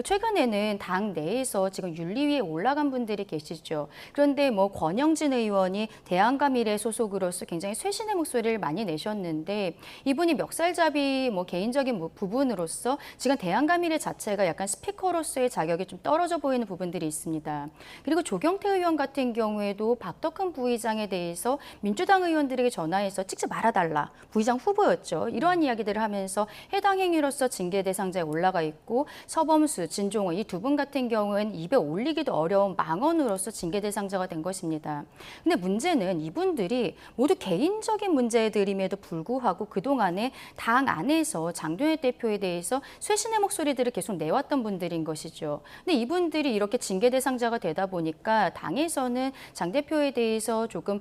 최근에는 당 내에서 지금 윤리위에 올라간 분들이 계시죠. 그런데 뭐 권영진 의원이 대안과 미래 소속으로서 굉장히 쇄신의 목소리를 많이 내셨는데 이분이 멱살잡이 뭐 개인적인 부분으로서 지금 대안과 미래 자체가 약간 스피커로서의 자격이 좀 떨어져 보이는 부분들이 있습니다. 그리고 조경태 의원 같은 경우에도 박덕흠 부의장에 대해서 민주당 의원들에게 전화해서 찍지 말아달라. 부의장 후보였죠. 이러한 이야기들을 하면서 해당 행위로서 징계 대상자에 올라가 있고 서범수, 진종호 이 두 분 같은 경우에는 입에 올리기도 어려운 망언으로서 징계 대상자가 된 것입니다. 근데 문제는 이분들이 모두 개인적인 문제들임에도 불구하고 그동안에 당 안에서 장동혁 대표에 대해서 쇄신의 목소리들을 계속 내왔던 분들인 것이죠. 근데 이분들이 이렇게 징계 대상자가 되다 보니까 당에서는 장 대표에 대해서 조금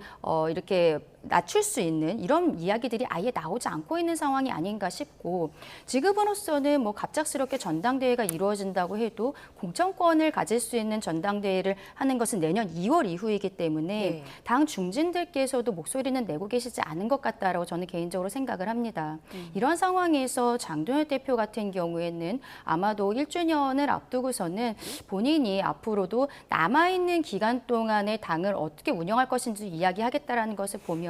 이렇게 낮출 수 있는 이런 이야기들이 아예 나오지 않고 있는 상황이 아닌가 싶고 지금으로서는 뭐 갑작스럽게 전당대회가 이루어진다고 해도 공천권을 가질 수 있는 전당대회를 하는 것은 내년 2월 이후이기 때문에 당 중진들께서도 목소리는 내고 계시지 않은 것 같다라고 저는 개인적으로 생각을 합니다. 이런 상황에서 장동혁 대표 같은 경우에는 아마도 1주년을 앞두고서는 본인이 앞으로도 남아있는 기간 동안에 당을 어떻게 운영할 것인지 이야기하겠다라는 것을 보면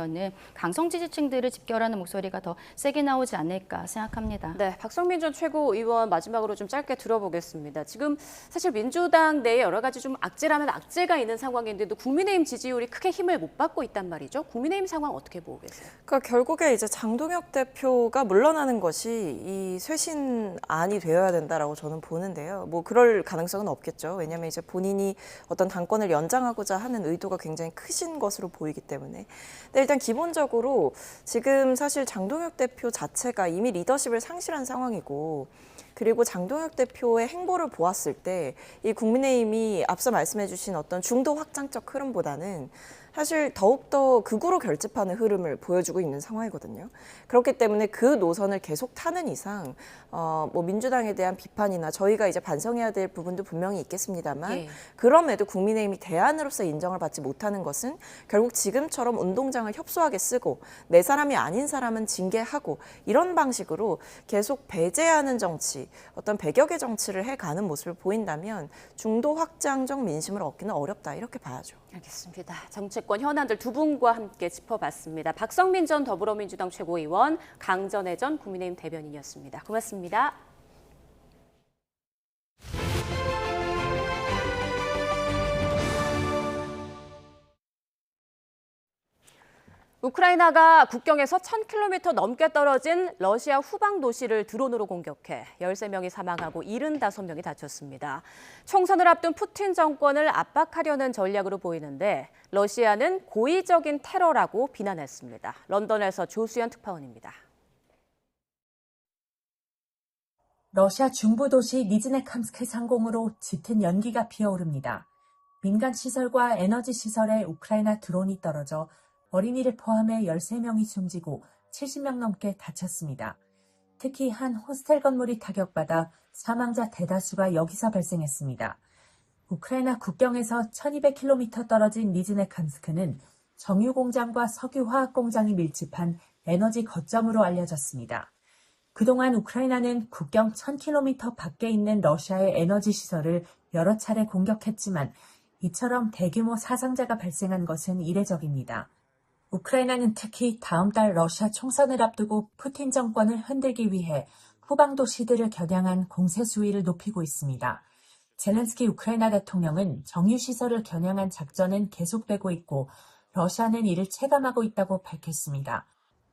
강성 지지층들을 집결하는 목소리가 더 세게 나오지 않을까 생각합니다. 네, 박성민 전 최고위원 마지막으로 좀 짧게 들어보겠습니다. 지금 사실 민주당 내에 여러 가지 좀 악재라면 악재가 있는 상황인데도 국민의힘 지지율이 크게 힘을 못 받고 있단 말이죠. 국민의힘 상황 어떻게 보고 계세요? 그러니까 결국에 이제 장동혁 대표가 물러나는 것이 이 쇄신안이 되어야 된다라고 저는 보는데요. 뭐 그럴 가능성은 없겠죠. 왜냐하면 이제 본인이 어떤 당권을 연장하고자 하는 의도가 굉장히 크신 것으로 보이기 때문에. 일단 기본적으로 지금 사실 장동혁 대표 자체가 이미 리더십을 상실한 상황이고 그리고 장동혁 대표의 행보를 보았을 때 이 국민의힘이 앞서 말씀해 주신 어떤 중도 확장적 흐름보다는 사실 더욱더 극우로 결집하는 흐름을 보여주고 있는 상황이거든요. 그렇기 때문에 그 노선을 계속 타는 이상 뭐 민주당에 대한 비판이나 저희가 이제 반성해야 될 부분도 분명히 있겠습니다만 그럼에도 국민의힘이 대안으로서 인정을 받지 못하는 것은 결국 지금처럼 운동장을 협소하게 쓰고 내 사람이 아닌 사람은 징계하고 이런 방식으로 계속 배제하는 정치, 어떤 배격의 정치를 해가는 모습을 보인다면 중도 확장적 민심을 얻기는 어렵다 이렇게 봐야죠. 알겠습니다. 정치권 현안들 두 분과 함께 짚어봤습니다. 박성민 전 더불어민주당 최고위원, 강전애 전 국민의힘 대변인이었습니다. 고맙습니다. 우크라이나가 국경에서 1000km 넘게 떨어진 러시아 후방 도시를 드론으로 공격해 13명이 사망하고 75명이 다쳤습니다. 총선을 앞둔 푸틴 정권을 압박하려는 전략으로 보이는데 러시아는 고의적인 테러라고 비난했습니다. 런던에서 조수연 특파원입니다. 러시아 중부 도시 니즈네캄스크 상공으로 짙은 연기가 피어오릅니다. 민간 시설과 에너지 시설에 우크라이나 드론이 떨어져 어린이를 포함해 13명이 숨지고 70명 넘게 다쳤습니다. 특히 한 호스텔 건물이 타격받아 사망자 대다수가 여기서 발생했습니다. 우크라이나 국경에서 1200km 떨어진 니즈네캄스크는 정유 공장과 석유 화학 공장이 밀집한 에너지 거점으로 알려졌습니다. 그동안 우크라이나는 국경 1000km 밖에 있는 러시아의 에너지 시설을 여러 차례 공격했지만 이처럼 대규모 사상자가 발생한 것은 이례적입니다. 우크라이나는 특히 다음 달 러시아 총선을 앞두고 푸틴 정권을 흔들기 위해 후방 도시들을 겨냥한 공세 수위를 높이고 있습니다. 젤렌스키 우크라이나 대통령은 정유시설을 겨냥한 작전은 계속되고 있고 러시아는 이를 체감하고 있다고 밝혔습니다.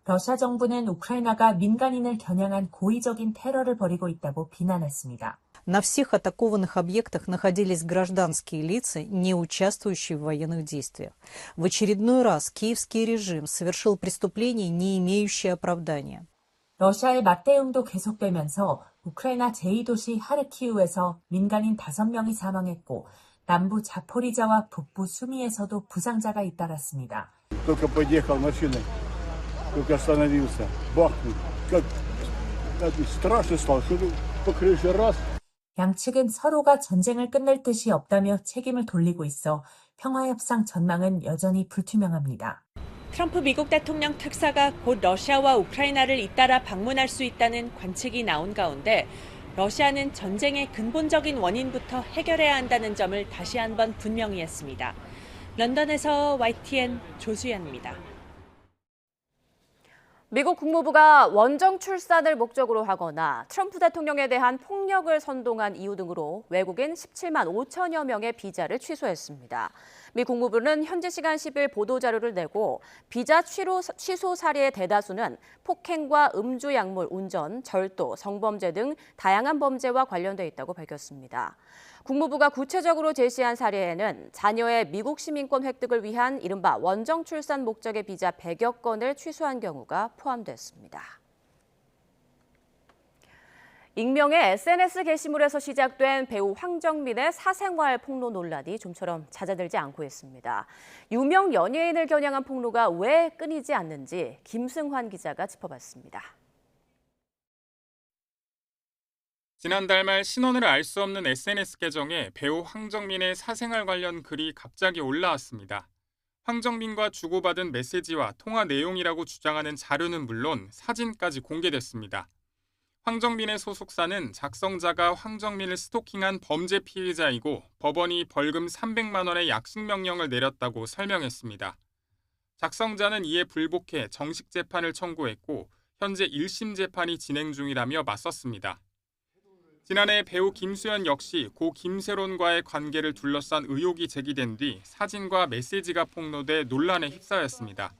러시아 정부는 우크라이나가 민간인을 겨냥한 고의적인 테러를 벌이고 있다고 비난했습니다. На всех атакованных объектах находились гражданские лица, не участвующие в военных действиях. В очередной раз киевский режим совершил преступление, не имеющее оправдания. 러시아의 맞대응도 계속되면서 우크라이나 제2도시 하르키우에서 민간인 5명이 사망했고 남부 자포리자와 북부 수미에서도 부상자가 잇따랐습니다. Только подъехал машина, только остановился, бахнул, как страшно стало, что по крыше раз. 양측은 서로가 전쟁을 끝낼 뜻이 없다며 책임을 돌리고 있어 평화협상 전망은 여전히 불투명합니다. 트럼프 미국 대통령 특사가 곧 러시아와 우크라이나를 잇따라 방문할 수 있다는 관측이 나온 가운데 러시아는 전쟁의 근본적인 원인부터 해결해야 한다는 점을 다시 한번 분명히 했습니다. 런던에서 YTN 조수연입니다. 미국 국무부가 원정 출산을 목적으로 하거나 트럼프 대통령에 대한 폭력을 선동한 이유 등으로 외국인 17만 5천여 명의 비자를 취소했습니다. 미 국무부는 현지 시간 10일 보도자료를 내고 비자 취소 사례의 대다수는 폭행과 음주 약물 운전, 절도, 성범죄 등 다양한 범죄와 관련돼 있다고 밝혔습니다. 국무부가 구체적으로 제시한 사례에는 자녀의 미국 시민권 획득을 위한 이른바 원정 출산 목적의 비자 100여 건을 취소한 경우가 포함됐습니다. 익명의 SNS 게시물에서 시작된 배우 황정민의 사생활 폭로 논란이 좀처럼 잦아들지 않고 있습니다. 유명 연예인을 겨냥한 폭로가 왜 끊이지 않는지 김승환 기자가 짚어봤습니다. 지난달 말 신원을 알 수 없는 SNS 계정에 배우 황정민의 사생활 관련 글이 갑자기 올라왔습니다. 황정민과 주고받은 메시지와 통화 내용이라고 주장하는 자료는 물론 사진까지 공개됐습니다. 황정민의 소속사는 작성자가 황정민을 스토킹한 범죄 피의자이고 법원이 벌금 300만 원의 약식 명령을 내렸다고 설명했습니다. 작성자는 이에 불복해 정식 재판을 청구했고 현재 1심 재판이 진행 중이라며 맞섰습니다. 지난해 배우 김수현 역시 고 김세론과의 관계를 둘러싼 의혹이 제기된 뒤 사진과 메시지가 폭로돼 논란에 휩싸였습니다.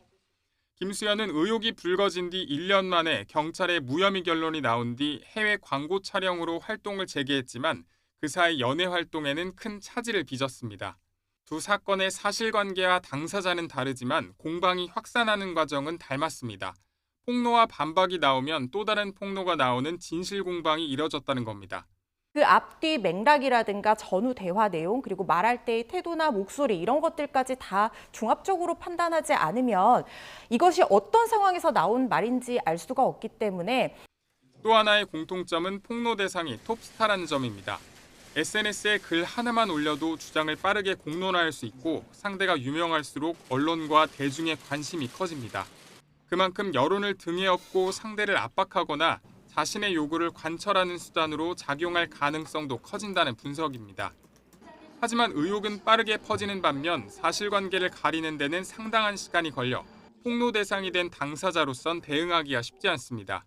김수현은 의혹이 불거진 뒤 1년 만에 경찰의 무혐의 결론이 나온 뒤 해외 광고 촬영으로 활동을 재개했지만 그 사이 연애 활동에는 큰 차질을 빚었습니다. 두 사건의 사실관계와 당사자는 다르지만 공방이 확산하는 과정은 닮았습니다. 폭로와 반박이 나오면 또 다른 폭로가 나오는 진실 공방이 이뤄졌다는 겁니다. 그 앞뒤 맥락이라든가 전후 대화 내용 그리고 말할 때의 태도나 목소리 이런 것들까지 다 종합적으로 판단하지 않으면 이것이 어떤 상황에서 나온 말인지 알 수가 없기 때문에 또 하나의 공통점은 폭로 대상이 톱스타라는 점입니다. SNS에 글 하나만 올려도 주장을 빠르게 공론화할 수 있고 상대가 유명할수록 언론과 대중의 관심이 커집니다. 그만큼 여론을 등에 업고 상대를 압박하거나 자신의 요구를 관철하는 수단으로 작용할 가능성도 커진다는 분석입니다. 하지만 의혹은 빠르게 퍼지는 반면 사실관계를 가리는 데는 상당한 시간이 걸려 폭로 대상이 된 당사자로선 대응하기가 쉽지 않습니다.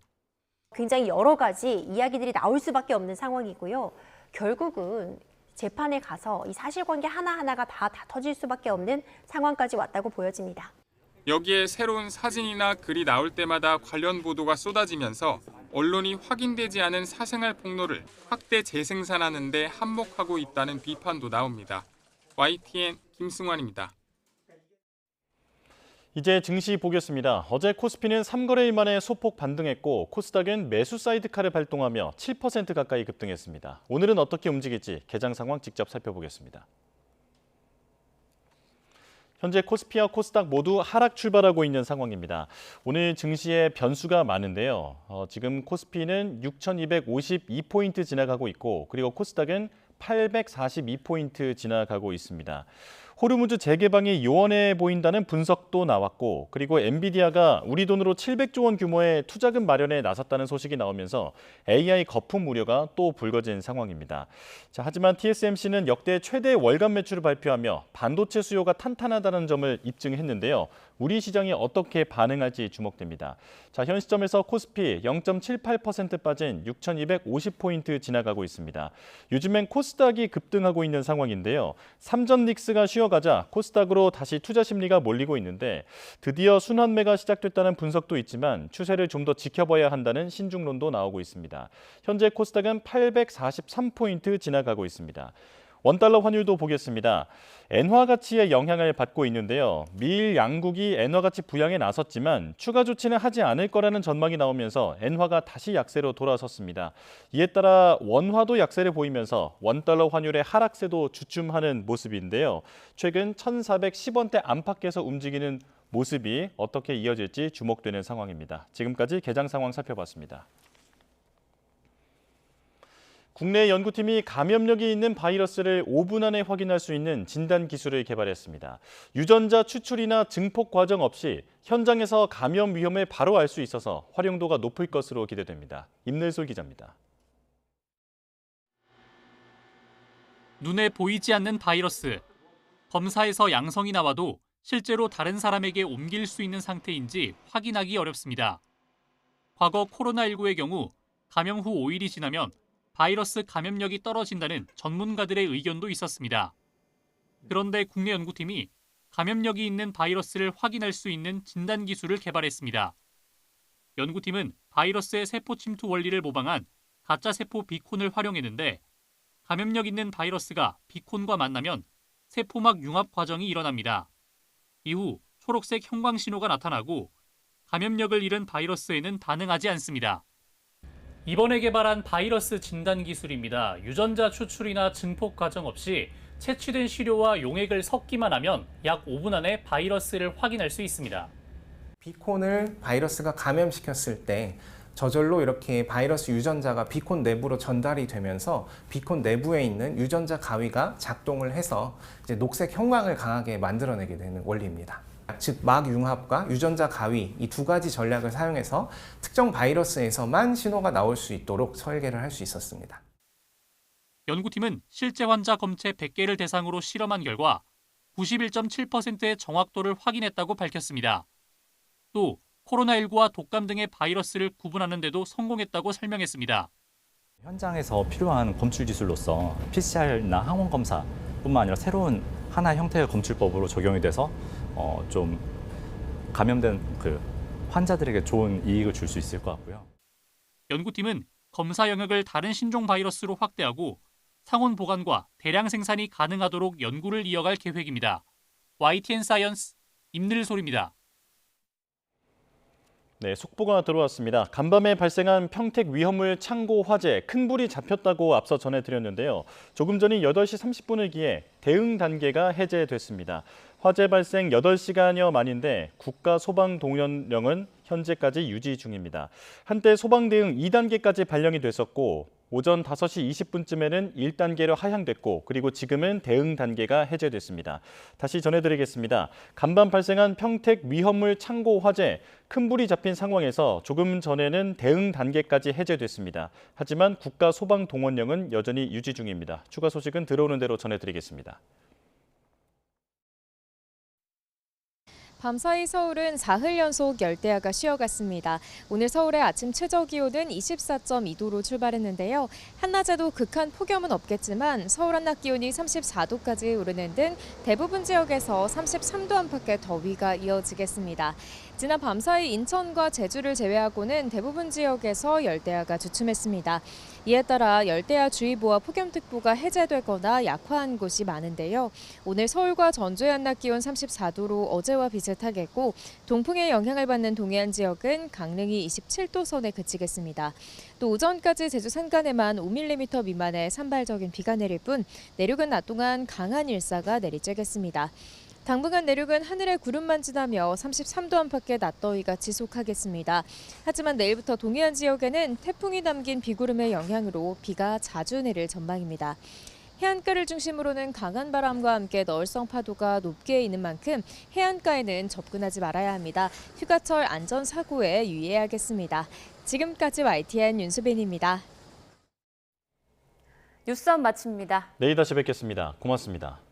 굉장히 여러 가지 이야기들이 나올 수밖에 없는 상황이고요. 결국은 재판에 가서 이 사실관계 하나하나가 다 터질 수밖에 없는 상황까지 왔다고 보여집니다. 여기에 새로운 사진이나 글이 나올 때마다 관련 보도가 쏟아지면서 언론이 확인되지 않은 사생활 폭로를 확대 재생산하는 데 한몫하고 있다는 비판도 나옵니다. YTN 김승환입니다. 이제 증시 보겠습니다. 어제 코스피는 3거래일 만에 소폭 반등했고 코스닥은 매수 사이드카를 발동하며 7% 가까이 급등했습니다. 오늘은 어떻게 움직일지 개장 상황 직접 살펴보겠습니다. 현재 코스피와 코스닥 모두 하락 출발하고 있는 상황입니다. 오늘 증시에 변수가 많은데요. 지금 코스피는 6,252포인트 지나가고 있고 그리고 코스닥은 842포인트 지나가고 있습니다. 호르무즈 재개방이 요원해 보인다는 분석도 나왔고 그리고 엔비디아가 우리 돈으로 700조 원 규모의 투자금 마련에 나섰다는 소식이 나오면서 AI 거품 우려가 또 불거진 상황입니다. 자, 하지만 TSMC는 역대 최대 월간 매출을 발표하며 반도체 수요가 탄탄하다는 점을 입증했는데요. 우리 시장이 어떻게 반응할지 주목됩니다. 자, 현 시점에서 코스피 0.78% 빠진 6,250포인트 지나가고 있습니다. 요즘엔 코스닥이 급등하고 있는 상황인데요. 삼전 닉스가 쉬어가자 코스닥으로 다시 투자 심리가 몰리고 있는데 드디어 순환매가 시작됐다는 분석도 있지만 추세를 좀 더 지켜봐야 한다는 신중론도 나오고 있습니다. 현재 코스닥은 843포인트 지나가고 있습니다. 원달러 환율도 보겠습니다. 엔화 가치의 영향을 받고 있는데요. 미일 양국이 엔화 가치 부양에 나섰지만 추가 조치는 하지 않을 거라는 전망이 나오면서 엔화가 다시 약세로 돌아섰습니다. 이에 따라 원화도 약세를 보이면서 원달러 환율의 하락세도 주춤하는 모습인데요. 최근 1,410원대 안팎에서 움직이는 모습이 어떻게 이어질지 주목되는 상황입니다. 지금까지 개장 상황 살펴봤습니다. 국내 연구팀이 감염력이 있는 바이러스를 5분 안에 확인할 수 있는 진단 기술을 개발했습니다. 유전자 추출이나 증폭 과정 없이 현장에서 감염 위험을 바로 알 수 있어서 활용도가 높을 것으로 기대됩니다. 임늘솔 기자입니다. 눈에 보이지 않는 바이러스. 검사에서 양성이 나와도 실제로 다른 사람에게 옮길 수 있는 상태인지 확인하기 어렵습니다. 과거 코로나19의 경우 감염 후 5일이 지나면 바이러스 감염력이 떨어진다는 전문가들의 의견도 있었습니다. 그런데 국내 연구팀이 감염력이 있는 바이러스를 확인할 수 있는 진단 기술을 개발했습니다. 연구팀은 바이러스의 세포 침투 원리를 모방한 가짜 세포 비콘을 활용했는데 감염력 있는 바이러스가 비콘과 만나면 세포막 융합 과정이 일어납니다. 이후 초록색 형광 신호가 나타나고 감염력을 잃은 바이러스에는 반응하지 않습니다. 이번에 개발한 바이러스 진단 기술입니다. 유전자 추출이나 증폭 과정 없이 채취된 시료와 용액을 섞기만 하면 약 5분 안에 바이러스를 확인할 수 있습니다. 비콘을 바이러스가 감염시켰을 때 저절로 이렇게 바이러스 유전자가 비콘 내부로 전달이 되면서 비콘 내부에 있는 유전자 가위가 작동을 해서 이제 녹색 형광을 강하게 만들어내게 되는 원리입니다. 즉 막융합과 유전자 가위 이 두 가지 전략을 사용해서 특정 바이러스에서만 신호가 나올 수 있도록 설계를 할 수 있었습니다. 연구팀은 실제 환자 검체 100개를 대상으로 실험한 결과 91.7%의 정확도를 확인했다고 밝혔습니다. 또 코로나19와 독감 등의 바이러스를 구분하는 데도 성공했다고 설명했습니다. 현장에서 필요한 검출 기술로서 PCR나 항원 검사뿐만 아니라 새로운 하나의 형태의 검출법으로 적용이 돼서 좀 감염된 환자들에게 좋은 이익을 줄 수 있을 것 같고요. 연구팀은 검사 영역을 다른 신종 바이러스로 확대하고 상온 보관과 대량 생산이 가능하도록 연구를 이어갈 계획입니다. YTN 사이언스 임늘솔입니다. 네, 속보가 들어왔습니다. 간밤에 발생한 평택 위험물 창고 화재 큰 불이 잡혔다고 앞서 전해드렸는데요. 조금 전인 8시 30분을 기해 대응 단계가 해제됐습니다. 화재 발생 8시간여 만인데 국가소방동원령은 현재까지 유지 중입니다. 한때 소방대응 2단계까지 발령이 됐었고 오전 5시 20분쯤에는 1단계로 하향됐고 그리고 지금은 대응 단계가 해제됐습니다. 다시 전해드리겠습니다. 간밤 발생한 평택 위험물 창고 화재 큰 불이 잡힌 상황에서 조금 전에는 대응 단계까지 해제됐습니다. 하지만 국가소방동원령은 여전히 유지 중입니다. 추가 소식은 들어오는 대로 전해드리겠습니다. 밤사이 서울은 사흘 연속 열대야가 쉬어갔습니다. 오늘 서울의 아침 최저기온은 24.2도로 출발했는데요. 한낮에도 극한 폭염은 없겠지만 서울 한낮 기온이 34도까지 오르는 등 대부분 지역에서 33도 안팎의 더위가 이어지겠습니다. 지난 밤사이 인천과 제주를 제외하고는 대부분 지역에서 열대야가 주춤했습니다. 이에 따라 열대야주의보와 폭염특보가 해제되거나 약화한 곳이 많은데요. 오늘 서울과 전주의 한낮 기온 34도로 어제와 비슷하겠고 동풍의 영향을 받는 동해안 지역은 강릉이 27도 선에 그치겠습니다. 또 오전까지 제주 산간에만 5mm 미만의 산발적인 비가 내릴 뿐 내륙은 낮 동안 강한 일사가 내리쬐겠습니다. 당분간 내륙은 하늘에 구름만 지나며 33도 안팎의 낮더위가 지속하겠습니다. 하지만 내일부터 동해안 지역에는 태풍이 담긴 비구름의 영향으로 비가 자주 내릴 전망입니다. 해안가를 중심으로는 강한 바람과 함께 널성 파도가 높게 있는 만큼 해안가에는 접근하지 말아야 합니다. 휴가철 안전사고에 유의해야겠습니다. 지금까지 YTN 윤수빈입니다. 뉴스업 마칩니다. 내일 다시 뵙겠습니다. 고맙습니다.